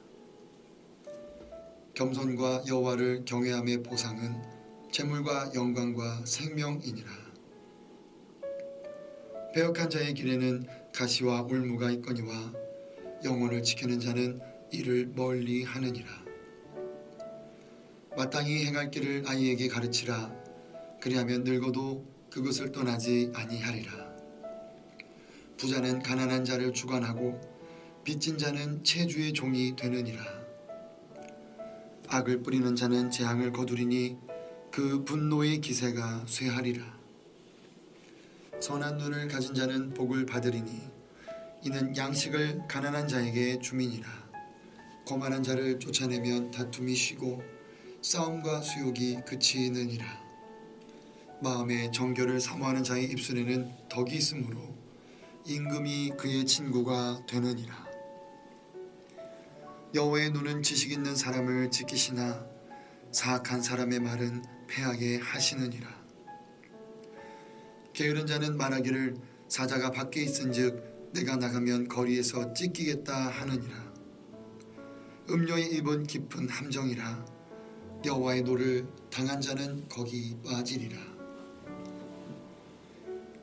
겸손과 여호와를 경외함의 보상은 재물과 영광과 생명이니라. 배역한 자의 길에는 가시와 울무가 있거니와 영혼을 지키는 자는 이를 멀리 하느니라. 마땅히 행할 길을 아이에게 가르치라. 그리하면 늙어도 그것을 떠나지 아니하리라. 부자는 가난한 자를 주관하고 빚진 자는 채주의 종이 되느니라. 악을 뿌리는 자는 재앙을 거두리니 그 분노의 기세가 쇠하리라. 선한 눈을 가진 자는 복을 받으리니 이는 양식을 가난한 자에게 주민이라. 거만한 자를 쫓아내면 다툼이 쉬고 싸움과 수욕이 그치느니라. 마음에 정결을 사모하는 자의 입술에는 덕이 있으므로 임금이 그의 친구가 되느니라. 여호와의 눈은 지식 있는 사람을 지키시나 사악한 사람의 말은 패하게 하시느니라. 게으른 자는 말하기를 사자가 밖에 있은즉 내가 나가면 거리에서 찢기겠다 하느니라. 음료의 입은 깊은 함정이라. 여호와의 노를 당한 자는 거기 빠지리라.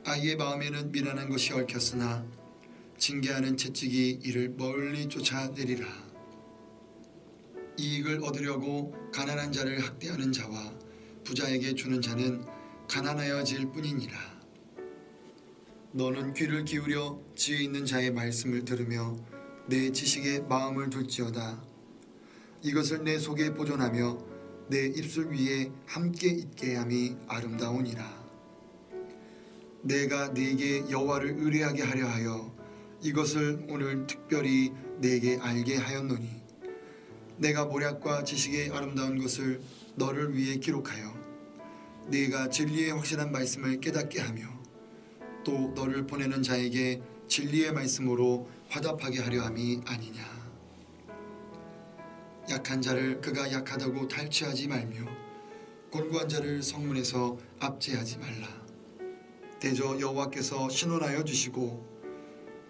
아이의 마음에는 미련한 것이 얽혔으나 징계하는 채찍이 이를 멀리 쫓아내리라. 이익을 얻으려고 가난한 자를 학대하는 자와 부자에게 주는 자는 가난하여질 뿐이니라. 너는 귀를 기울여 지혜 있는 자의 말씀을 들으며 내 지식에 마음을 둘지어다. 이것을 내 속에 보존하며 내 입술 위에 함께 있게 함이 아름다우니라. 내가 네게 여호와를 의뢰하게 하려 하여 이것을 오늘 특별히 내게 알게 하였노니 내가 모략과 지식의 아름다운 것을 너를 위해 기록하여 네가 진리의 확실한 말씀을 깨닫게 하며 또 너를 보내는 자에게 진리의 말씀으로 화답하게 하려 함이 아니냐. 약한 자를 그가 약하다고 탈취하지 말며 곤고한 자를 성문에서 압제하지 말라. 대저 여호와께서 신원하여 주시고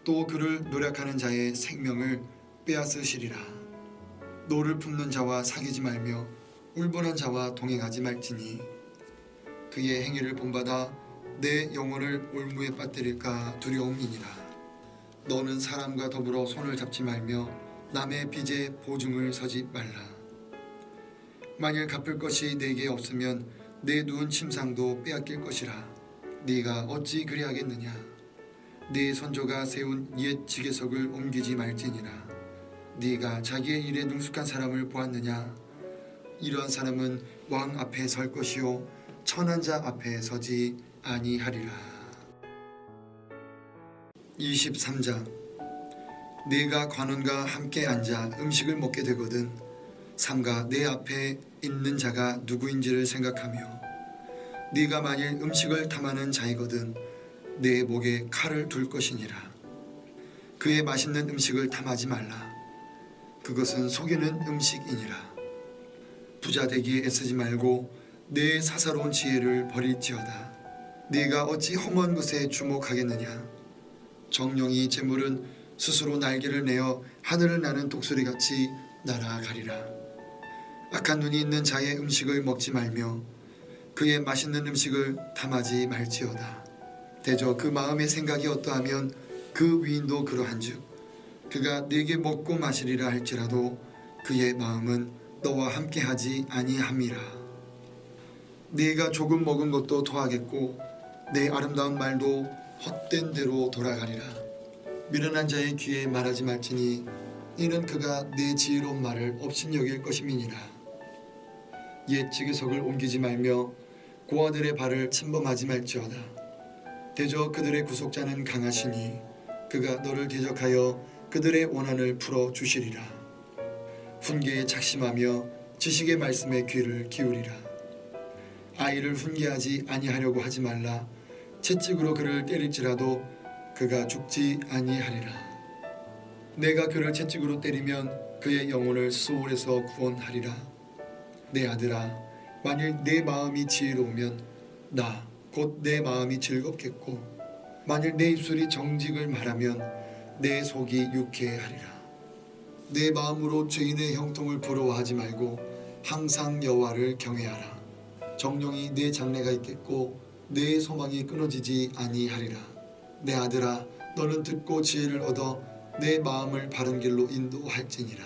또 그를 노력하는 자의 생명을 빼앗으시리라. 노를 품는 자와 사귀지 말며 울분한 자와 동행하지 말지니 그의 행위를 본받아 내 영혼을 올무에 빠뜨릴까 두려움이니라. 너는 사람과 더불어 손을 잡지 말며 남의 빚에 보증을 서지 말라. 만일 갚을 것이 내게 없으면 내 누운 침상도 빼앗길 것이라. 네가 어찌 그리하겠느냐. 네 선조가 세운 옛 지계석을 옮기지 말지니라. 네가 자기의 일에 능숙한 사람을 보았느냐. 이러한 사람은 왕 앞에 설 것이요 천한 자 앞에 서지 아니하리라. 23장. 네가 관원과 함께 앉아 음식을 먹게 되거든 삼가 내 앞에 있는 자가 누구인지를 생각하며 네가 만일 음식을 탐하는 자이거든 내 목에 칼을 둘 것이니라. 그의 맛있는 음식을 탐하지 말라. 그것은 속이는 음식이니라. 부자 되기에 애쓰지 말고 내 사사로운 지혜를 버릴지어다. 네가 어찌 험한 것에 주목하겠느냐. 정령이 재물은 스스로 날개를 내어 하늘을 나는 독수리같이 날아가리라. 악한 눈이 있는 자의 음식을 먹지 말며 그의 맛있는 음식을 탐하지 말지어다. 대저 그 마음의 생각이 어떠하면 그 위인도 그러한즉 그가 네게 먹고 마시리라 할지라도 그의 마음은 너와 함께하지 아니함이라. 네가 조금 먹은 것도 토하겠고 내 아름다운 말도 헛된 대로 돌아가리라. 미련한 자의 귀에 말하지 말지니 이는 그가 내 지혜로운 말을 업신여길 것임이니라. 옛 지그석을 옮기지 말며 고아들의 발을 침범하지 말지어다. 대저 그들의 구속자는 강하시니 그가 너를 대적하여 그들의 원한을 풀어 주시리라. 훈계에 작심하며 지식의 말씀에 귀를 기울이라. 아이를 훈계하지 아니하려고 하지 말라. 채찍으로 그를 때릴지라도 그가 죽지 아니하리라. 내가 그를 채찍으로 때리면 그의 영혼을 수월에서 구원하리라. 내 아들아, 만일 내 마음이 지혜로우면 나 곧 내 마음이 즐겁겠고 만일 내 입술이 정직을 말하면 내 속이 유쾌하리라. 내 마음으로 죄인의 형통을 부러워하지 말고 항상 여호와를 경외하라. 정령이 내 장래가 있겠고 내 소망이 끊어지지 아니하리라. 내 아들아, 너는 듣고 지혜를 얻어 내 마음을 바른 길로 인도할지니라.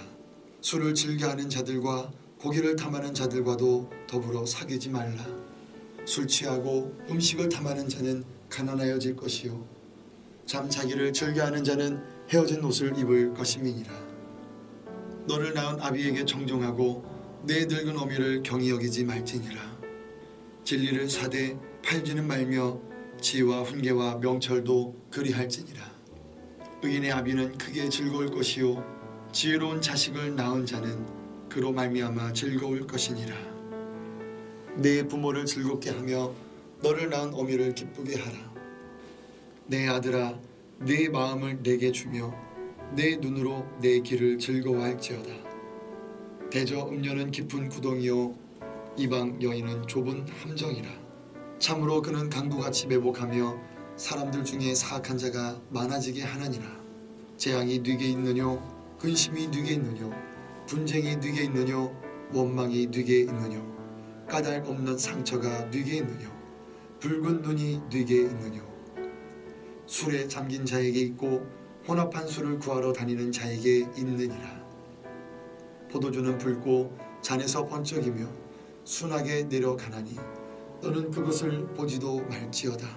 술을 즐겨하는 자들과 고기를 탐하는 자들과도 더불어 사귀지 말라. 술 취하고 음식을 탐하는 자는 가난하여질 것이요 잠자기를 즐겨하는 자는 헤어진 옷을 입을 것임이니라. 너를 낳은 아비에게 정종하고 내 늙은 어미를 경히 여기지 말지니라. 진리를 사되 팔지는 말며 지혜와 훈계와 명철도 그리할지니라. 의인의 아비는 크게 즐거울 것이요 지혜로운 자식을 낳은 자는 그로 말미암아 즐거울 것이니라. 내 부모를 즐겁게 하며 너를 낳은 어미를 기쁘게 하라. 내 아들아, 내 마음을 내게 주며 내 눈으로 내 길을 즐거워할지어다. 대저 음녀는 깊은 구덩이요 이방 여인은 좁은 함정이라. 참으로 그는 강도같이 매복하며 사람들 중에 사악한 자가 많아지게 하느니라. 재앙이 네게 있느뇨 근심이 네게 있느뇨 분쟁이 네게 있느뇨 원망이 네게 있느뇨 까닭 없는 상처가 네게 있느뇨 붉은 눈이 네게 있느뇨 술에 잠긴 자에게 있고 혼합한 술을 구하러 다니는 자에게 있느니라. 포도주는 붉고 잔에서 번쩍이며 순하게 내려가나니 너는 그것을 보지도 말지어다.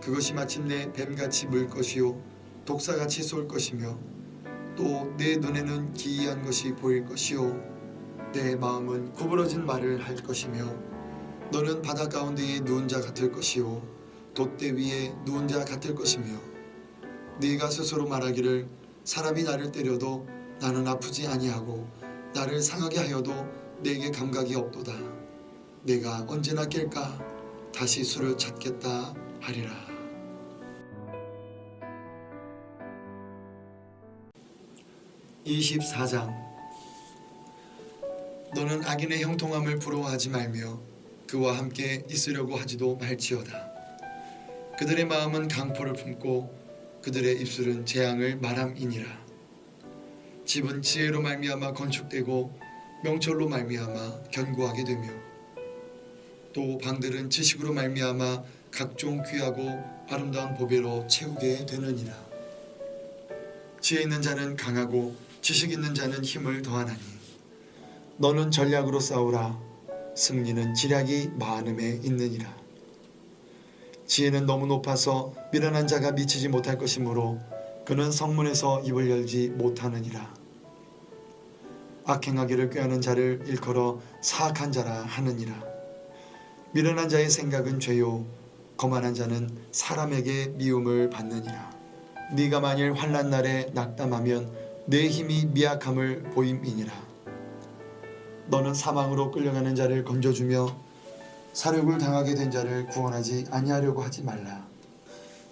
그것이 마침내 뱀같이 물 것이요 독사같이 쏠 것이며 또 내 눈에는 기이한 것이 보일 것이요 내 마음은 구부러진 말을 할 것이며 너는 바다 가운데에 누운 자 같을 것이요 돛대 위에 누운 자 같을 것이며 네가 스스로 말하기를 사람이 나를 때려도 나는 아프지 아니하고 나를 상하게 하여도 내게 감각이 없도다. 내가 언제나 깰까 다시 수를 찾겠다 하리라. 24장. 너는 악인의 형통함을 부러워하지 말며 그와 함께 있으려고 하지도 말지어다. 그들의 마음은 강포를 품고 그들의 입술은 재앙을 말함이니라. 집은 지혜로 말미암아 건축되고 명철로 말미암아 견고하게 되며 또 방들은 지식으로 말미암아 각종 귀하고 아름다운 보배로 채우게 되느니라. 지혜 있는 자는 강하고 지식 있는 자는 힘을 더하나니 너는 전략으로 싸우라. 승리는 지략이 많음에 있느니라. 지혜는 너무 높아서 미련한 자가 미치지 못할 것이므로 그는 성문에서 입을 열지 못하느니라. 악행하기를 꾀하는 자를 일컬어 사악한 자라 하느니라. 미련한 자의 생각은 죄요 거만한 자는 사람에게 미움을 받느니라. 네가 만일 환난 날에 낙담하면 내 힘이 미약함을 보임이니라. 너는 사망으로 끌려가는 자를 건져주며 사륙을 당하게 된 자를 구원하지 아니하려고 하지 말라.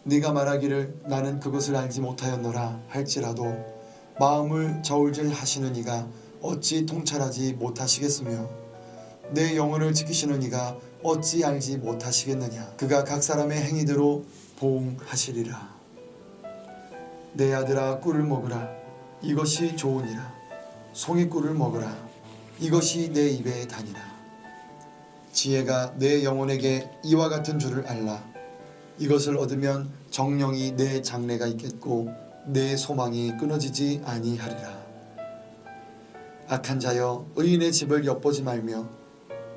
네가 말하기를 나는 그것을 알지 못하였노라 할지라도 마음을 저울질 하시는 이가 어찌 통찰하지 못하시겠으며 내 영혼을 지키시는 이가 어찌 알지 못하시겠느냐. 그가 각 사람의 행위대로 보응하시리라. 내 아들아 꿀을 먹으라. 이것이 좋으니라. 송이꿀을 먹으라. 이것이 내 입에 다니라. 지혜가 내 영혼에게 이와 같은 줄을 알라. 이것을 얻으면 정령이 내 장래가 있겠고 내 소망이 끊어지지 아니하리라. 악한 자여 의인의 집을 엿보지 말며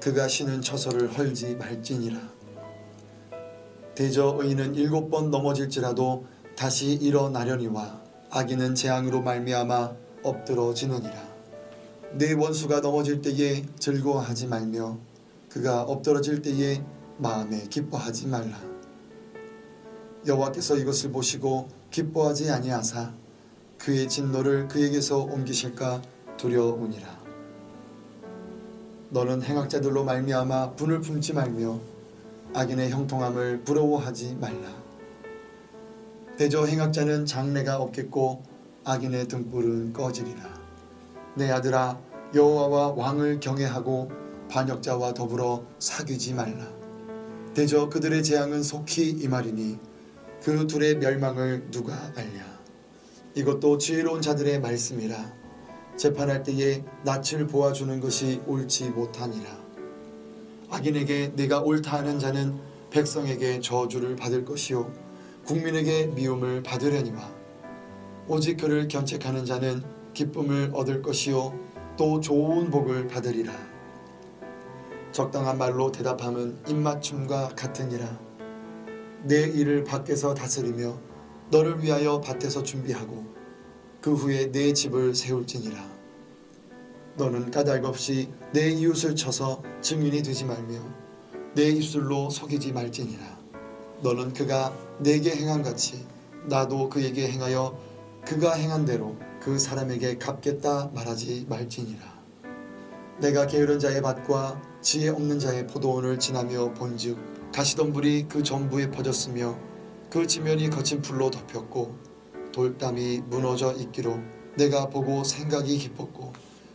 그가 쉬는 처소를 헐지 말지니라. 대저 의인은 7번 넘어질지라도 다시 일어나려니와 악인은 재앙으로 말미암아 엎드러지느니라. 내 원수가 넘어질 때에 즐거워하지 말며 그가 엎드러질 때에 마음에 기뻐하지 말라. 여호와께서 이것을 보시고 기뻐하지 아니하사 그의 진노를 그에게서 옮기실까 두려우니라. 너는 행악자들로 말미암아 분을 품지 말며 악인의 형통함을 부러워하지 말라. 대저 행악자는 장래가 없겠고 악인의 등불은 꺼지리라. 내 아들아 여호와와 왕을 경외하고 반역자와 더불어 사귀지 말라. 대저 그들의 재앙은 속히 임하리니 그 둘의 멸망을 누가 알랴. 이것도 지혜로운 자들의 말씀이라. 재판할 때에 낯을 보아주는 것이 옳지 못하니라. 악인에게 내가 옳다 하는 자는 백성에게 저주를 받을 것이요 국민에게 미움을 받으려니와 오직 그를 견책하는 자는 기쁨을 얻을 것이요 또 좋은 복을 받으리라. 적당한 말로 대답함은 입맞춤과 같으니라. 내 일을 밖에서 다스리며 너를 위하여 밭에서 준비하고 그 후에 내 집을 세울지니라. 너는 까닭 없이 내 이웃을 쳐서 증인이 되지 말며 내 입술로 속이지 말지니라. 너는 그가 내게 행한 같이 나도 그에게 행하여 그가 행한 대로 그 사람에게 갚겠다 말하지 말지니라. 내가 게으른 자의 밭과 지혜 없는 자의 포도원을 지나며 본즉 가시덤불이 그 전부에 퍼졌으며 그 지면이 거친 풀로 덮였고 돌담이 무너져 있기로 내가 보고 생각이 깊었고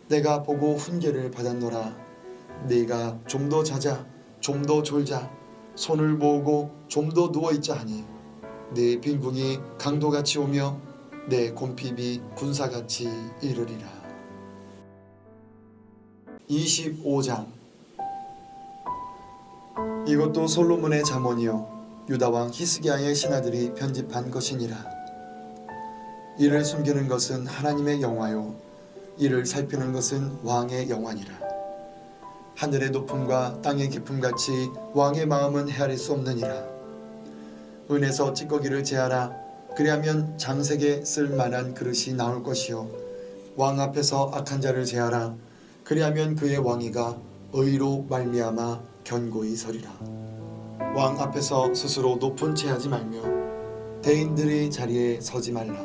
내가 보고 훈계를 받았노라. 네가 좀 더 자자 좀 더 졸자 손을 모으고 좀 더 누워있자 하니 내 빈궁이 강도같이 오며 내 곰핍이 군사같이 이르리라. 25장. 이것도 솔로몬의 잠언이요 유다왕 히스기야의 신하들이 편집한 것이니라. 이를 숨기는 것은 하나님의 영화요 이를 살피는 것은 왕의 영화니라. 하늘의 높음과 땅의 깊음같이 왕의 마음은 헤아릴 수 없느니라. 은에서 찌꺼기를 제하라. 그리하면 장색에 쓸 만한 그릇이 나올 것이요 왕 앞에서 악한 자를 제하라. 그리하면 그의 왕위가 의로 말미암아 견고히 서리라. 왕 앞에서 스스로 높은 채 하지 말며 대인들의 자리에 서지 말라.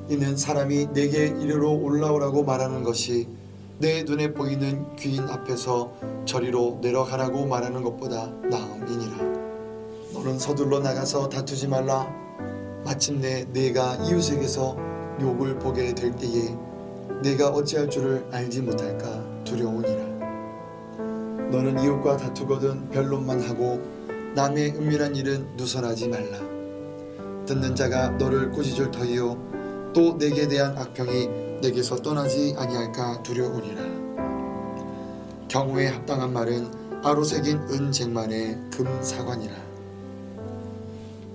이는 사람이 내게 이리로 올라오라고 말하는 것이 내 눈에 보이는 귀인 앞에서 저리로 내려가라고 말하는 것보다 나음이니라. 너는 서둘러 나가서 다투지 말라. 마침내 내가 이웃에게서 욕을 보게 될 때에 내가 어찌할 줄을 알지 못할까 두려우니라. 너는 이웃과 다투거든 변론만 하고 남의 은밀한 일은 누설하지 말라. 듣는 자가 너를 꾸짖을 터이요 또 내게 대한 악평이 내게서 떠나지 아니할까 두려우니라. 경우에 합당한 말은 아로 새긴 은쟁만의 금사관이라.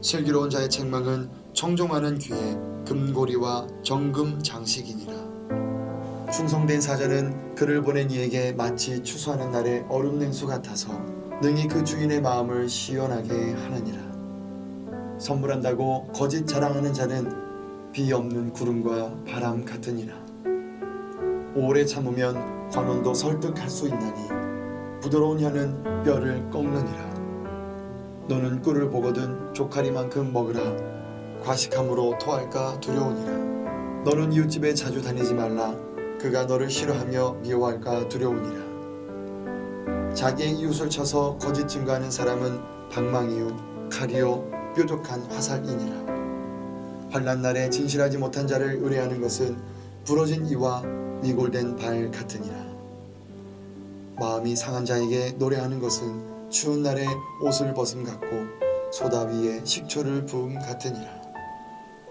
슬기로운 자의 책망은 청종하는 귀에 금고리와 정금 장식이니라. 충성된 사자는 그를 보낸 이에게 마치 추수하는 날의 얼음 냉수 같아서 능히 그 주인의 마음을 시원하게 하느니라. 선물한다고 거짓 자랑하는 자는 비 없는 구름과 바람 같으니라. 오래 참으면 관원도 설득할 수 있나니 부드러운 혀는 뼈를 꺾느니라. 너는 꿀을 보거든 조카리만큼 먹으라. 과식함으로 토할까 두려우니라. 너는 이웃집에 자주 다니지 말라. 그가 너를 싫어하며 미워할까 두려우니라. 자기의 이웃을 쳐서 거짓 증거하는 사람은 방망이요 칼이요 뾰족한 화살이니라. 환난 날에 진실하지 못한 자를 의뢰하는 것은 부러진 이와 이골된 발 같으니라. 마음이 상한 자에게 노래하는 것은 추운 날에 옷을 벗음 같고 소다 위에 식초를 부음 같으니라.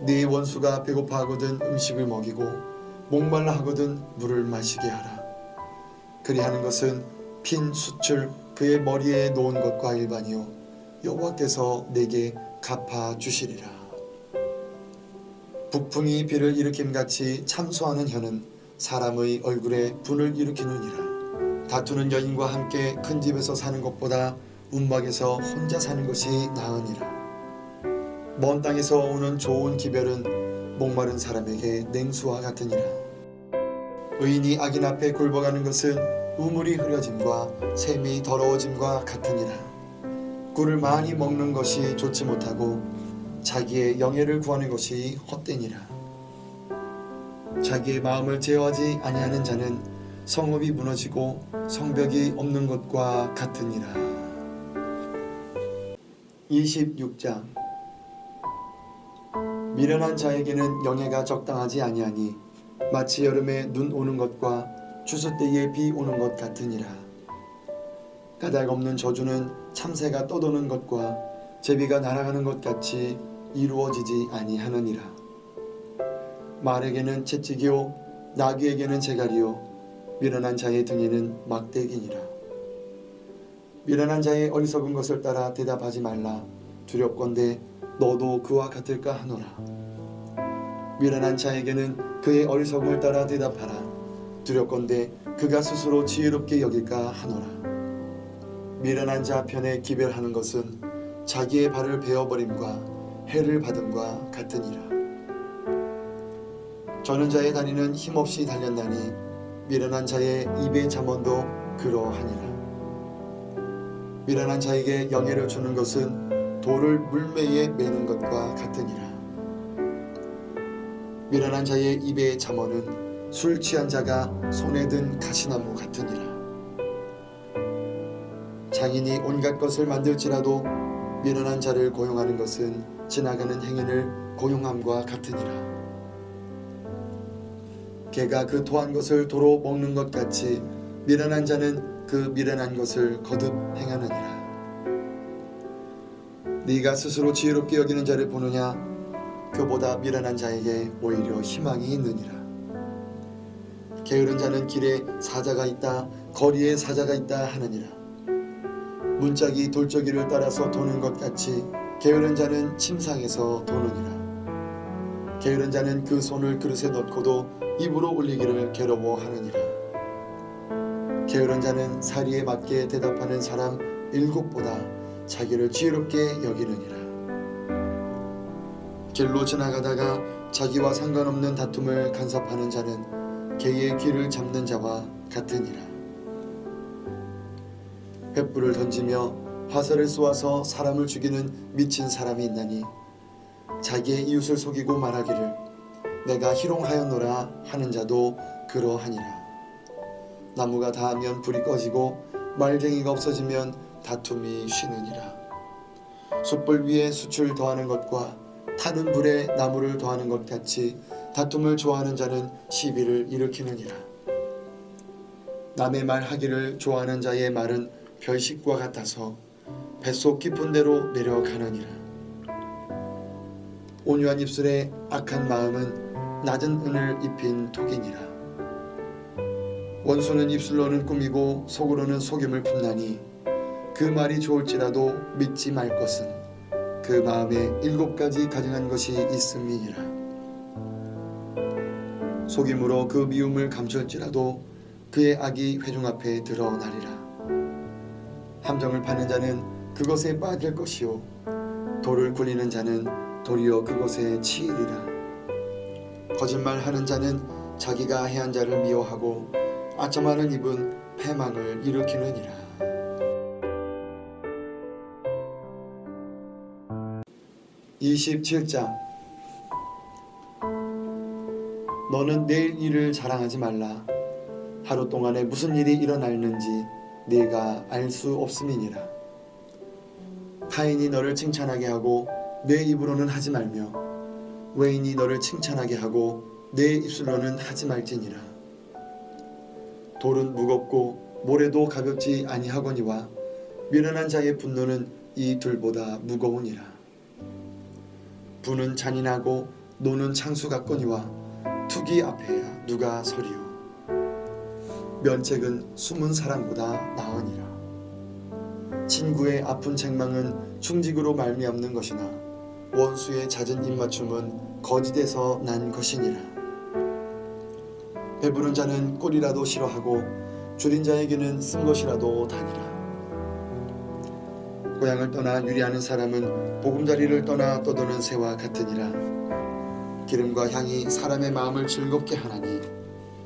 네 원수가 배고파하거든 음식을 먹이고 목말라 하거든 물을 마시게 하라. 그리하는 것은 핀 숯을 그의 머리에 놓은 것과 일반이요 여호와께서 내게 갚아 주시리라. 북풍이 비를 일으킴같이 참소하는 혀는 사람의 얼굴에 분을 일으키느니라. 다투는 여인과 함께 큰 집에서 사는 것보다 움막에서 혼자 사는 것이 나으니라. 먼 땅에서 오는 좋은 기별은 목마른 사람에게 냉수와 같으니라. 의인이 악인 앞에 굴복하는 것은 우물이 흐려짐과 샘이 더러워짐과 같으니라. 꿀을 많이 먹는 것이 좋지 못하고 자기의 영예를 구하는 것이 헛되니라. 자기의 마음을 제어하지 아니하는 자는 성읍이 무너지고 성벽이 없는 것과 같으니라. 26장. 미련한 자에게는 영예가 적당하지 아니하니 마치 여름에 눈 오는 것과 추수 때에 비 오는 것 같으니라. 까닭없는 저주는 참새가 떠도는 것과 제비가 날아가는 것 같이 이루어지지 아니하느니라. 말에게는 채찍이요 나귀에게는 재갈이요 미련한 자의 등에는 막대기니라. 미련한 자의 어리석은 것을 따라 대답하지 말라. 두렵건대 너도 그와 같을까 하노라. 미련한 자에게는 그의 어리석음을 따라 대답하라. 두렵건대 그가 스스로 지혜롭게 여길까 하노라. 미련한 자 편에 기별하는 것은 자기의 발을 베어버림과 해를 받음과 같으니라. 저는 자의 다리는 힘없이 달렸나니 미련한 자의 입의 잠언도 그러하니라. 미련한 자에게 영예를 주는 것은 돌을 물매에 매는 것과 같으니라. 미련한 자의 입의 잠언은 술 취한 자가 손에 든 가시나무 같으니라. 장인이 온갖 것을 만들지라도 미련한 자를 고용하는 것은 지나가는 행인을 고용함과 같으니라. 개가 그 토한 것을 도로 먹는 것 같이 미련한 자는 그 미련한 것을 거듭 행하느니라. 네가 스스로 지혜롭게 여기는 자를 보느냐? 그보다 미련한 자에게 오히려 희망이 있느니라. 게으른 자는 길에 사자가 있다, 거리에 사자가 있다 하느니라. 문짝이 돌저귀를 따라서 도는 것 같이 게으른 자는 침상에서 도느니라. 게으른 자는 그 손을 그릇에 넣고도 입으로 올리기를 괴로워하느니라. 게으른 자는 사리에 맞게 대답하는 사람 7보다 자기를 지혜롭게 여기느니라. 길로 지나가다가 자기와 상관없는 다툼을 간섭하는 자는 개의 귀를 잡는 자와 같으니라. 횃불을 던지며 화살을 쏘아서 사람을 죽이는 미친 사람이 있나니 자기의 이웃을 속이고 말하기를 내가 희롱하였노라 하는 자도 그러하니라. 나무가 다하면 불이 꺼지고 말쟁이가 없어지면 다툼이 쉬느니라. 숯불 위에 숯을 더하는 것과 타는 불에 나무를 더하는 것 같이 다툼을 좋아하는 자는 시비를 일으키느니라. 남의 말 하기를 좋아하는 자의 말은 별식과 같아서 뱃속 깊은 데로 내려가느니라. 온유한 입술에 악한 마음은 낮은 은을 입힌 독이니라. 원수는 입술로는 꾸미고 속으로는 속임을 품나니 그 말이 좋을지라도 믿지 말 것은 그 마음에 7가지 가증한 것이 있음이니라. 속임으로 그 미움을 감출지라도 그의 악이 회중 앞에 드러나리라. 함정을 파는 자는 그것에 빠질 것이요 돌을 굴리는 자는 도리어 그것에 치이리라. 거짓말하는 자는 자기가 해한 자를 미워하고 아첨하는 입은 패망을 일으키느니라. 27장. 너는 내일 일을 자랑하지 말라. 하루 동안에 무슨 일이 일어날는지 네가 알 수 없음이니라. 타인이 너를 칭찬하게 하고 내 입으로는 하지 말며 외인이 너를 칭찬하게 하고 내 입술로는 하지 말지니라. 돌은 무겁고 모래도 가볍지 아니하거니와 미련한 자의 분노는 이 둘보다 무거우니라. 부는 잔인하고 노는 창수 같거니와 투기 앞에야 누가 서리요. 면책은 숨은 사람보다 나으니라. 친구의 아픈 책망은 충직으로 말미암는 것이나 원수의 잦은 입맞춤은 거짓에서 난 것이니라. 배부른 자는 꿀이라도 싫어하고 줄인 자에게는 쓴 것이라도 다니라. 고향을 떠나 유리하는 사람은 보금자리를 떠나 떠도는 새와 같으니라. 기름과 향이 사람의 마음을 즐겁게 하나니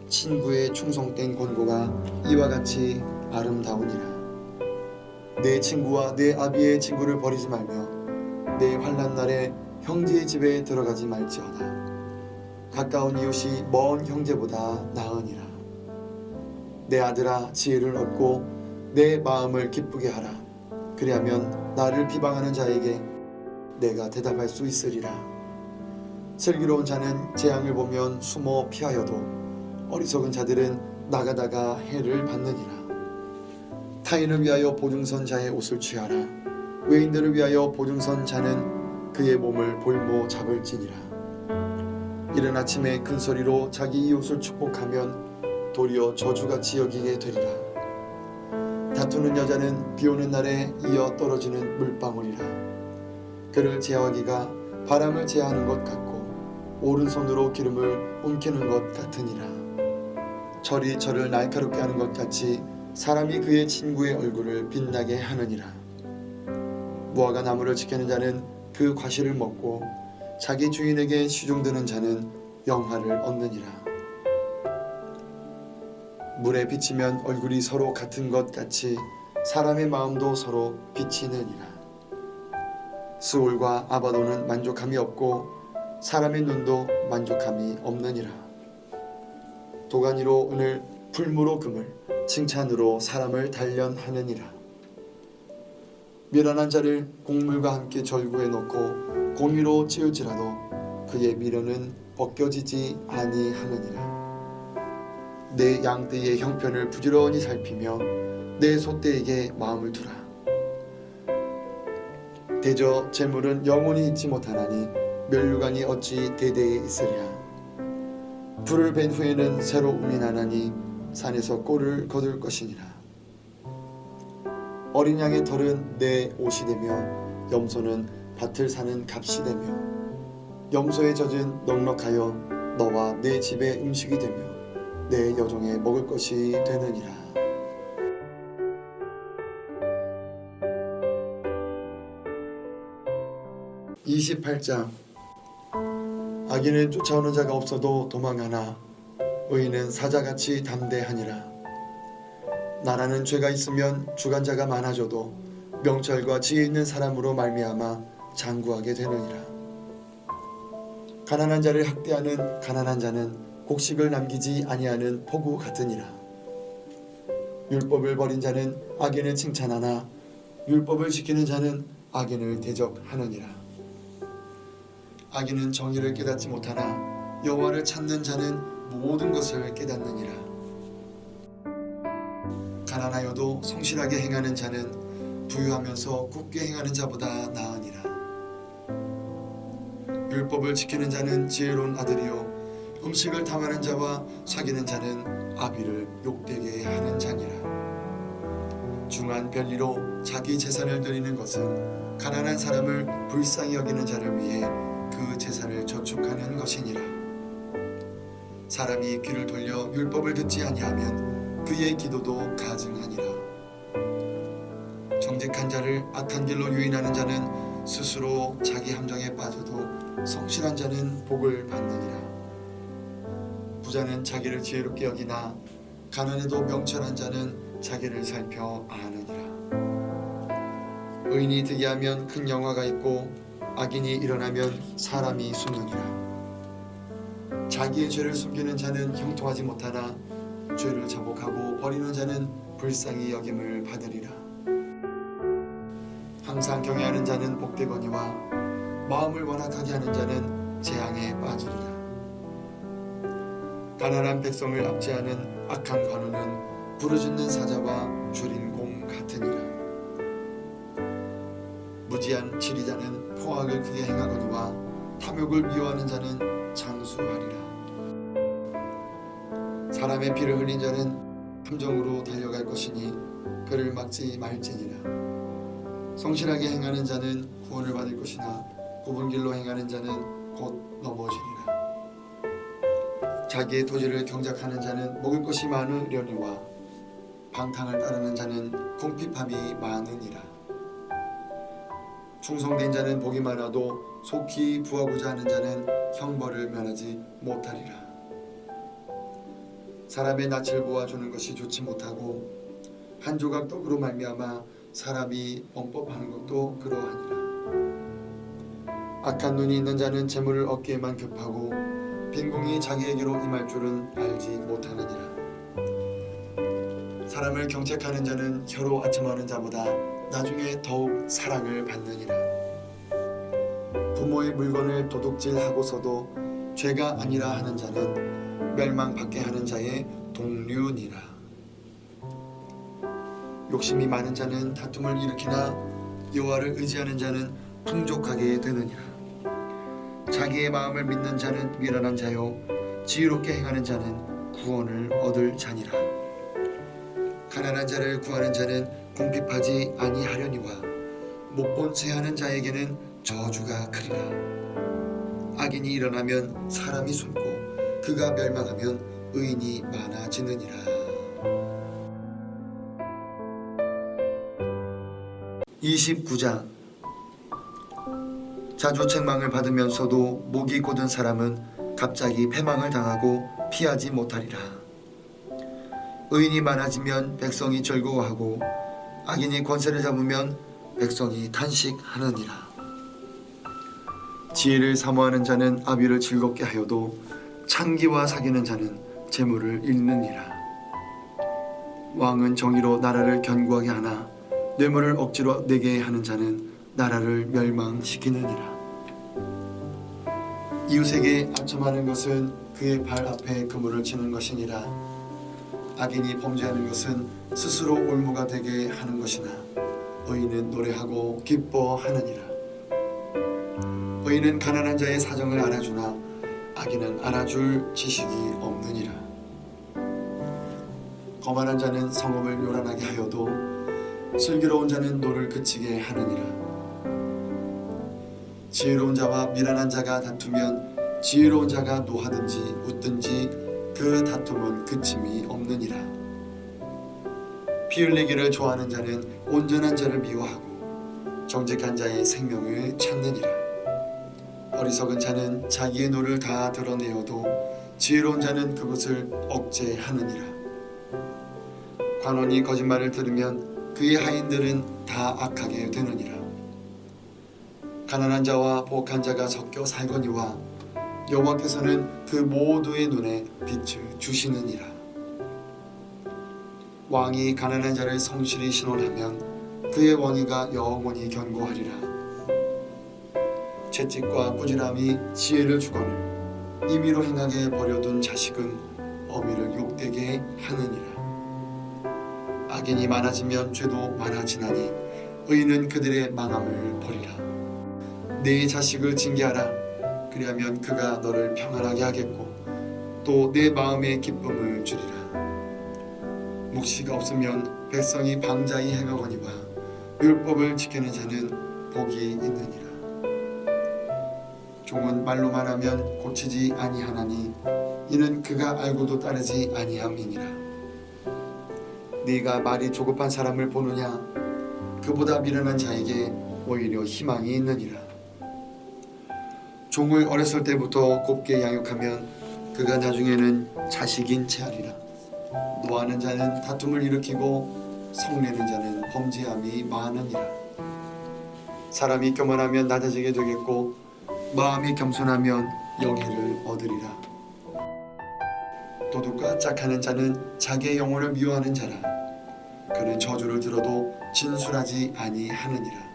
친구의 충성된 권고가 이와 같이 아름다우니라. 내 친구와 내 아비의 친구를 버리지 말며 내 환난 날에 형제의 집에 들어가지 말지어다. 가까운 이웃이 먼 형제보다 나으니라. 내 아들아, 지혜를 얻고 내 마음을 기쁘게 하라. 그리하면 나를 비방하는 자에게 내가 대답할 수 있으리라. 슬기로운 자는 재앙을 보면 숨어 피하여도 어리석은 자들은 나가다가 해를 받느니라. 타인을 위하여 보증선 자의 옷을 취하라. 외인들을 위하여 보증선 자는 그의 몸을 볼모 잡을지니라. 이른 아침에 큰 소리로 자기 이웃을 축복하면 도리어 저주같이 여기게 되리라. 다투는 여자는 비오는 날에 이어 떨어지는 물방울이라. 그를 제어하기가 바람을 제어하는 것 같고 오른손으로 기름을 움키는 것 같으니라. 철이 저를 날카롭게 하는 것 같이 사람이 그의 친구의 얼굴을 빛나게 하느니라. 무화과 나무를 지키는 자는 그 과실을 먹고 자기 주인에게 시중드는 자는 영화를 얻느니라. 물에 비치면 얼굴이 서로 같은 것 같이 사람의 마음도 서로 비치느니라. 스올과 아바도는 만족함이 없고 사람의 눈도 만족함이 없느니라. 도가니로 은을 풀무로 금을 칭찬으로 사람을 단련하느니라. 미련한 자를 곡물과 함께 절구해 놓고 공의로 찌울지라도 그의 미련은 벗겨지지 아니하느니라. 내 양떼의 형편을 부지런히 살피며 내 소떼에게 마음을 두라. 대저 재물은 영원히 잊지 못하나니 면류관이 어찌 대대에 있으랴. 불을 벤 후에는 새로 um이 나나니 산에서 꼴을 거둘 것이니라. 어린 양의 털은 내 옷이 되며 염소는 밭을 사는 값이 되며 염소의 젖은 넉넉하여 너와 내 집의 음식이 되며 내 여종의 먹을 것이 되느니라. (28장) 악인은 쫓아오는 자가 없어도 도망하나 의인은 사자같이 담대하니라. 나라는 죄가 있으면 주관자가 많아져도 명철과 지혜 있는 사람으로 말미암아 장구하게 되느니라. 가난한 자를 학대하는 가난한 자는 곡식을 남기지 아니하는 포구 같으니라. 율법을 버린 자는 악인을 칭찬하나 율법을 지키는 자는 악인을 대적하느니라. 악인은 정의를 깨닫지 못하나 여호와를 찾는 자는 모든 것을 깨닫느니라. 가난하여도 성실하게 행하는 자는 부유하면서 굳게 행하는 자보다 나으니라. 율법을 지키는 자는 지혜로운 아들이요 음식을 탐하는 자와 사귀는 자는 아비를 욕되게 하는 자니라. 중한 별리로 자기 재산을 드리는 것은 가난한 사람을 불쌍히 여기는 자를 위해 그 재산을 저축하는 것이니라. 사람이 귀를 돌려 율법을 듣지 아니하면 그의 기도도 가증하니라. 정직한 자를 악한 길로 유인하는 자는 스스로 자기 함정에 빠져도 성실한 자는 복을 받느니라. 부자는 자기를 지혜롭게 여기나 가난해도 명철한 자는 자기를 살펴 아느니라. 의인이 득이하면 큰 영화가 있고 악인이 일어나면 사람이 숨느니라. 자기의 죄를 숨기는 자는 형통하지 못하나 죄를 자복하고 버리는 자는 불쌍히 여김을 받으리라. 항상 경외하는 자는 복되거니와 마음을 완악하게 하는 자는 재앙에 빠지리라. 가난한 백성을 압제하는 악한 관우는 부르짖는 사자와 줄인 공 같으니라. 무지한 지리자는 포악을 크게 행하거니와 탐욕을 미워하는 자는 장수하리라. 사람의 피를 흘린 자는 함정으로 달려갈 것이니 그를 막지 말지니라. 성실하게 행하는 자는 구원을 받을 것이나 굽은 길로 행하는 자는 곧 넘어지리라. 자기의 토지를 경작하는 자는 먹을 것이 많으려니와 방탕을 따르는 자는 궁핍함이 많으니라. 충성된 자는 복이 많아도 속히 부하고자 하는 자는 형벌을 면하지 못하리라. 사람의 낯을 보아주는 것이 좋지 못하고 한 조각 떡으로 말미암아 사람이 범법하는 것도 그러하니라. 악한 눈이 있는 자는 재물을 얻기에만 급하고 빈궁이 자기에게로 임할 줄은 알지 못하느니라. 사람을 경책하는 자는 혀로 아첨하는 자보다 나중에 더욱 사랑을 받느니라. 부모의 물건을 도둑질하고서도 죄가 아니라 하는 자는 멸망받게 하는 자의 동류니라. 욕심이 많은 자는 다툼을 일으키나 여호와를 의지하는 자는 풍족하게 되느니라. 자기의 마음을 믿는 자는 미련한 자요 지혜롭게 행하는 자는 구원을 얻을 자니라. 가난한 자를 구하는 자는 궁핍하지 아니하려니와 못본 채하는 자에게는 저주가 크리라. 악인이 일어나면 사람이 숨고 그가 멸망하면 의인이 많아지느니라. (29장) 자주 책망을 받으면서도 목이 곧은 사람은 갑자기 패망을 당하고 피하지 못하리라. 의인이 많아지면 백성이 즐거워하고 악인이 권세를 잡으면 백성이 탄식하느니라. 지혜를 사모하는 자는 아비를 즐겁게 하여도 창기와 사귀는 자는 재물을 잃느니라. 왕은 정의로 나라를 견고하게 하나 뇌물을 억지로 내게 하는 자는 나라를 멸망시키느니라. 이웃에게 아첨하는 것은 그의 발 앞에 그물을 치는 것이니라. 악인이 범죄하는 것은 스스로 올무가 되게 하는 것이나 의인은 노래하고 기뻐하느니라. 의인은 가난한 자의 사정을 알아주나 악인은 알아줄 지식이 없느니라. 거만한 자는 성읍을 요란하게 하여도 슬기로운 자는 노를 그치게 하느니라. 지혜로운 자와 미련한 자가 다투면 지혜로운 자가 노하든지 웃든지 그 다툼은 그침이 없느니라. 피 흘리기를 좋아하는 자는 온전한 자를 미워하고 정직한 자의 생명을 찾느니라. 어리석은 자는 자기의 노를 다 드러내어도 지혜로운 자는 그것을 억제하느니라. 관원이 거짓말을 들으면 그의 하인들은 다 악하게 되느니라. 가난한 자와 복한 자가 섞여 살거니와 여호와께서는 그 모두의 눈에 빛을 주시느니라. 왕이 가난한 자를 성실히 신원하면 그의 왕위가 영원히 견고하리라. 채찍과 꾸지람이 지혜를 주거늘 임의로 행하게 버려둔 자식은 어미를 욕되게 하느니라. 악인이 많아지면 죄도 많아지나니 의인은 그들의 망함을 버리라. 내 자식을 징계하라. 그리하면 그가 너를 평안하게 하겠고 또 내 마음에 기쁨을 주리라. 묵시가 없으면 백성이 방자히 행하거니와 율법을 지키는 자는 복이 있느니라. 종은 말로만 하면 고치지 아니하나니 이는 그가 알고도 따르지 아니함이니라. 네가 말이 조급한 사람을 보느냐? 그보다 미련한 자에게 오히려 희망이 있느니라. 종을 어렸을 때부터 곱게 양육하면 그가 나중에는 자식인 체하리라. 노하는 자는 다툼을 일으키고 성내는 자는 범죄함이 많으니라. 사람이 교만하면 낮아지게 되겠고 마음이 겸손하면 영예를 얻으리라. 도둑과 짝하는 자는 자기의 영혼을 미워하는 자라. 그는 저주를 들어도 진술하지 아니하느니라.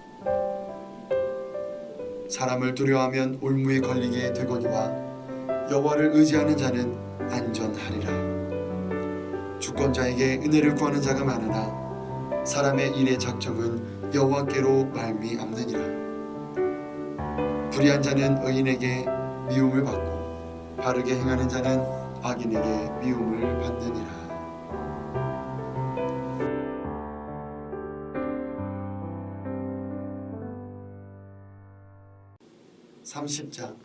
사람을 두려워하면 올무에 걸리게 되거니와 여호와를 의지하는 자는 안전하리라. 주권자에게 은혜를 구하는 자가 많으나 사람의 일의 작정은 여호와께로 말미암느니라. 불의한 자는 의인에게 미움을 받고 바르게 행하는 자는 악인에게 미움을 받느니라. 30장.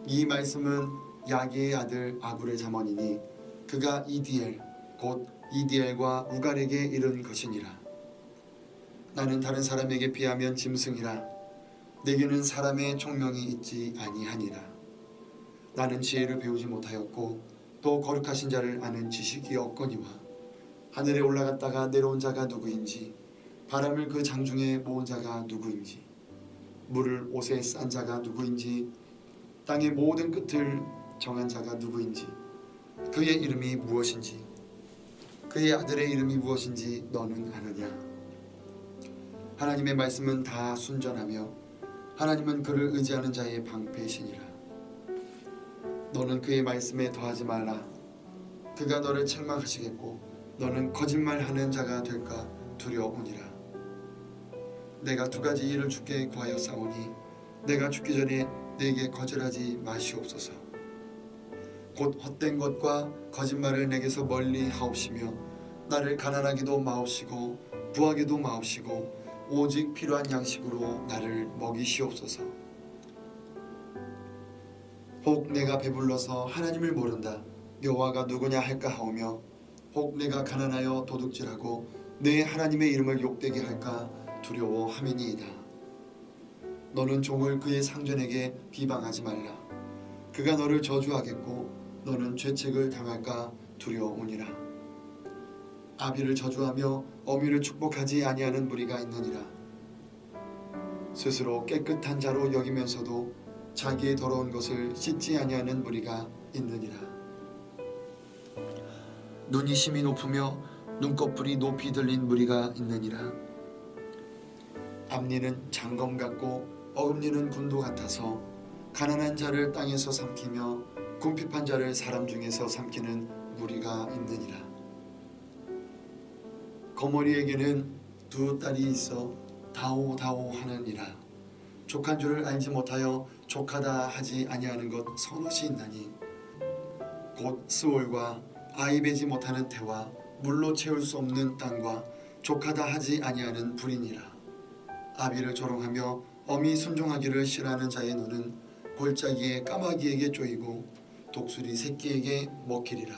이 말씀은 야게의 아들 아굴의 잠언이니 그가 이디엘 곧 이디엘과 우갈에게 이른 것이니라. 나는 다른 사람에게 비하면 짐승이라. 내게는 사람의 총명이 있지 아니하니라. 나는 지혜를 배우지 못하였고 또 거룩하신 자를 아는 지식이 없거니와 하늘에 올라갔다가 내려온 자가 누구인지 바람을 그 장중에 모은 자가 누구인지 물을 옷에 싼 자가 누구인지 땅의 모든 끝을 정한 자가 누구인지 그의 이름이 무엇인지 그의 아들의 이름이 무엇인지 너는 아느냐? 하나님의 말씀은 다 순전하며 하나님은 그를 의지하는 자의 방패시니라. 너는 그의 말씀에 더하지 말라. 그가 너를 책망하시겠고 너는 거짓말하는 자가 될까 두려우니라. 내가 두 가지 일을 주께 구하여 싸우니 내가 죽기 전에 내게 거절하지 마시옵소서. 곧 헛된 것과 거짓말을 내게서 멀리 하옵시며 나를 가난하게도 마옵시고 부하게도 마옵시고 오직 필요한 양식으로 나를 먹이시옵소서. 혹 내가 배불러서 하나님을 모른다 여호와가 누구냐 할까 하오며 혹 내가 가난하여 도둑질하고 내 하나님의 이름을 욕되게 할까 두려워함이니이다. 너는 종을 그의 상전에게 비방하지 말라. 그가 너를 저주하겠고 너는 죄책을 당할까 두려우니라. 아비를 저주하며 어미를 축복하지 아니하는 무리가 있느니라. 스스로 깨끗한 자로 여기면서도 자기의 더러운 것을 씻지 아니하는 무리가 있느니라. 눈이 심히 높으며 눈꺼풀이 높이 들린 무리가 있느니라. 앞니는 장검 같고 어금니는 군도 같아서 가난한 자를 땅에서 삼키며 궁핍한 자를 사람 중에서 삼키는 무리가 있느니라. 거머리에게는 두 딸이 있어 다오다오 하느니라. 족한 줄을 알지 못하여 족하다 하지 아니하는 것 서넛이 있나니 곧 스올과 아이 베지 못하는 태와 물로 채울 수 없는 땅과 족하다 하지 아니하는 불이니라. 아비를 조롱하며 어미 순종하기를 싫어하는 자의 눈은 골짜기에 까마귀에게 쪼이고 독수리 새끼에게 먹히리라.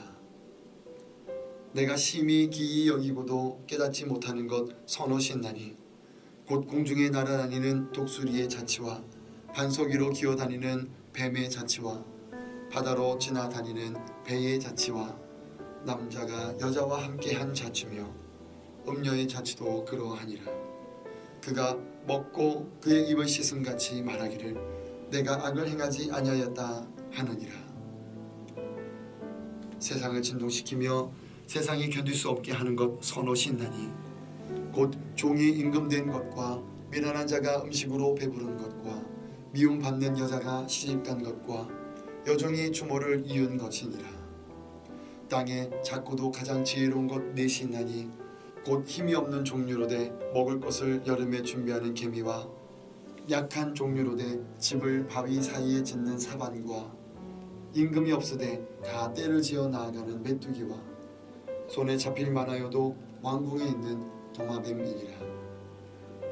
내가 심히 기이 여기고도 깨닫지 못하는 것 서넛이 있나니 곧 공중에 날아다니는 독수리의 자치와 반석 위로 기어다니는 뱀의 자치와 바다로 지나다니는 배의 자치와 남자가 여자와 함께한 자치며 음녀의 자치도 그러하니라. 그가 먹고 그의 입을 씻음같이 말하기를 내가 악을 행하지 아니하였다 하느니라. 세상을 진동시키며 세상이 견딜 수 없게 하는 것 선옷이 있나니 곧 종이 임금된 것과 미련한 자가 음식으로 배부른 것과 미움받는 여자가 시집간 것과 여종이 주모를 이은 것이니라. 땅에 작고도 가장 지혜로운 것 넷이 있나니 곧 힘이 없는 종류로되 먹을 것을 여름에 준비하는 개미와 약한 종류로되 집을 바위 사이에 짓는 사반과 임금이 없으되 다 때를 지어 나아가는 메뚜기와 손에 잡힐 만하여도 왕궁에 있는 도마뱀이니라.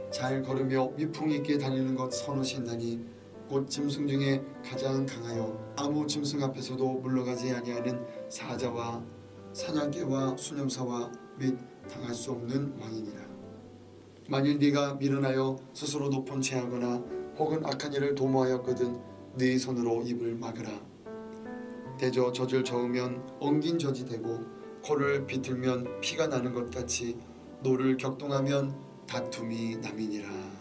잘 걸으며 위풍 있게 다니는 것 선옷이 있나니 곧 짐승 중에 가장 강하여 아무 짐승 앞에서도 물러가지 아니하는 사자와 사냥개와 수념사와 및 당할 수 없는 왕이니라. 만일 네가 미련하여 스스로 높은 죄하거나 혹은 악한 일을 도모하였거든 네 손으로 입을 막으라. 대저 젖을 저으면 엉긴 젖이 되고 코를 비틀면 피가 나는 것 같이 노를 격동하면 다툼이 남이니라.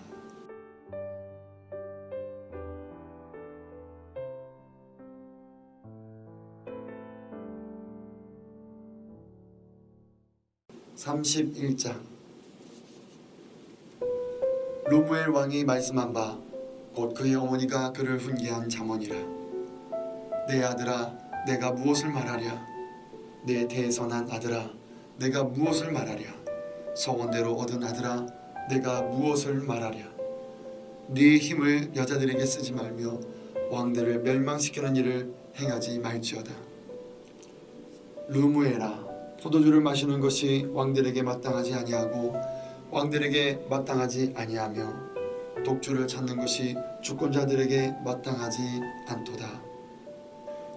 (31장) 루무엘 왕이 말씀한 바 곧 그의 어머니가 그를 훈계한 잠언이라. 내 아들아, 내가 무엇을 말하랴? 내 대선한 아들아, 내가 무엇을 말하랴? 서원대로 얻은 아들아, 내가 무엇을 말하랴? 네 힘을 여자들에게 쓰지 말며 왕들을 멸망시키는 일을 행하지 말지어다. 루무엘아, 포도주를 마시는 것이 왕들에게 마땅하지 아니하고 왕들에게 마땅하지 아니하며 독주를 찾는 것이 주권자들에게 마땅하지 않도다.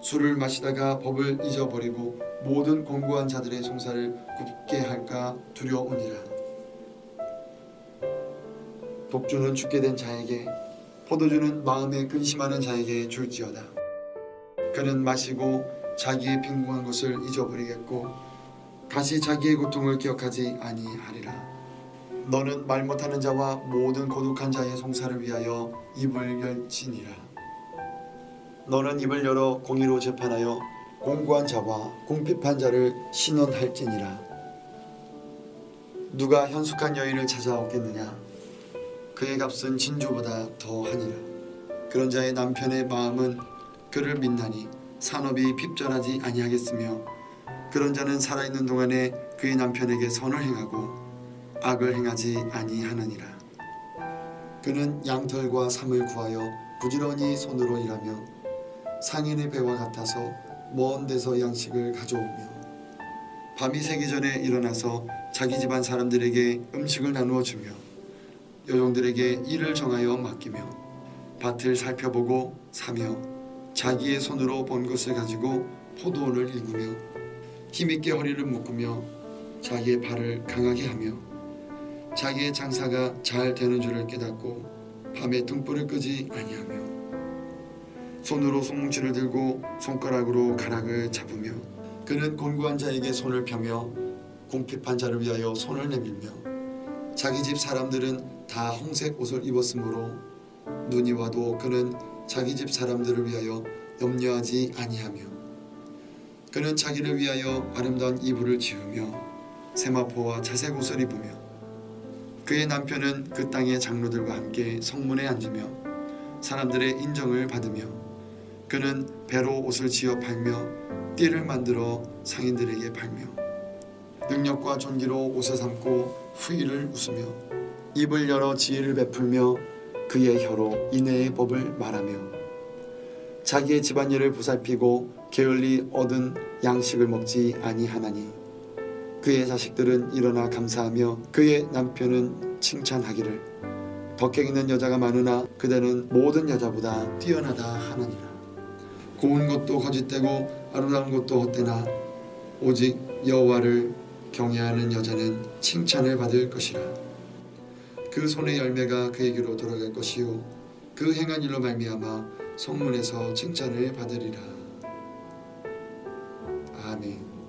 술을 마시다가 법을 잊어버리고 모든 공고한 자들의 송사를 굽게 할까 두려우니라. 독주는 죽게 된 자에게, 포도주는 마음에 근심하는 자에게 줄지어다. 그는 마시고 자기의 빈궁한 것을 잊어버리겠고 다시 자기의 고통을 기억하지 아니하리라. 너는 말 못하는 자와 모든 거룩한 자의 송사를 위하여 입을 열지니라. 너는 입을 열어 공의로 재판하여 공고한 자와 궁핍한 자를 신원할지니라. 누가 현숙한 여인을 찾아오겠느냐? 그의 값은 진주보다 더하니라. 그런 자의 남편의 마음은 그를 믿나니 산업이 핍절하지 아니하겠으며 그런 자는 살아있는 동안에 그의 남편에게 선을 행하고 악을 행하지 아니하느니라. 그는 양털과 삼을 구하여 부지런히 손으로 일하며 상인의 배와 같아서 먼 데서 양식을 가져오며 밤이 새기 전에 일어나서 자기 집안 사람들에게 음식을 나누어 주며 여종들에게 일을 정하여 맡기며 밭을 살펴보고 사며 자기의 손으로 번 것을 가지고 포도원을 일구며 힘있게 허리를 묶으며 자기의 발을 강하게 하며 자기의 장사가 잘 되는 줄을 깨닫고 밤에 등불을 끄지 아니하며 손으로 송뭉치를 들고 손가락으로 가락을 잡으며 그는 곤고한 자에게 손을 펴며 궁핍한 자를 위하여 손을 내밀며 자기 집 사람들은 다 홍색 옷을 입었으므로 눈이 와도 그는 자기 집 사람들을 위하여 염려하지 아니하며 그는 자기를 위하여 아름다운 이불을 지으며 세마포와 자색 옷을 입으며 그의 남편은 그 땅의 장로들과 함께 성문에 앉으며 사람들의 인정을 받으며 그는 배로 옷을 지어 팔며 띠를 만들어 상인들에게 팔며 능력과 존귀로 옷을 삼고 후일을 웃으며 입을 열어 지혜를 베풀며 그의 혀로 인애의 법을 말하며 자기의 집안일을 보살피고 게을리 얻은 양식을 먹지 아니하나니 그의 자식들은 일어나 감사하며 그의 남편은 칭찬하기를 덕행 있는 여자가 많으나 그대는 모든 여자보다 뛰어나다 하느니라. 고운 것도 거짓되고 아름다운 것도 헛되나 오직 여호와를 경외하는 여자는 칭찬을 받을 것이라. 그 손의 열매가 그에게로 돌아갈 것이요 그 행한 일로 말미암아 성문에서 칭찬을 받으리라. 아멘.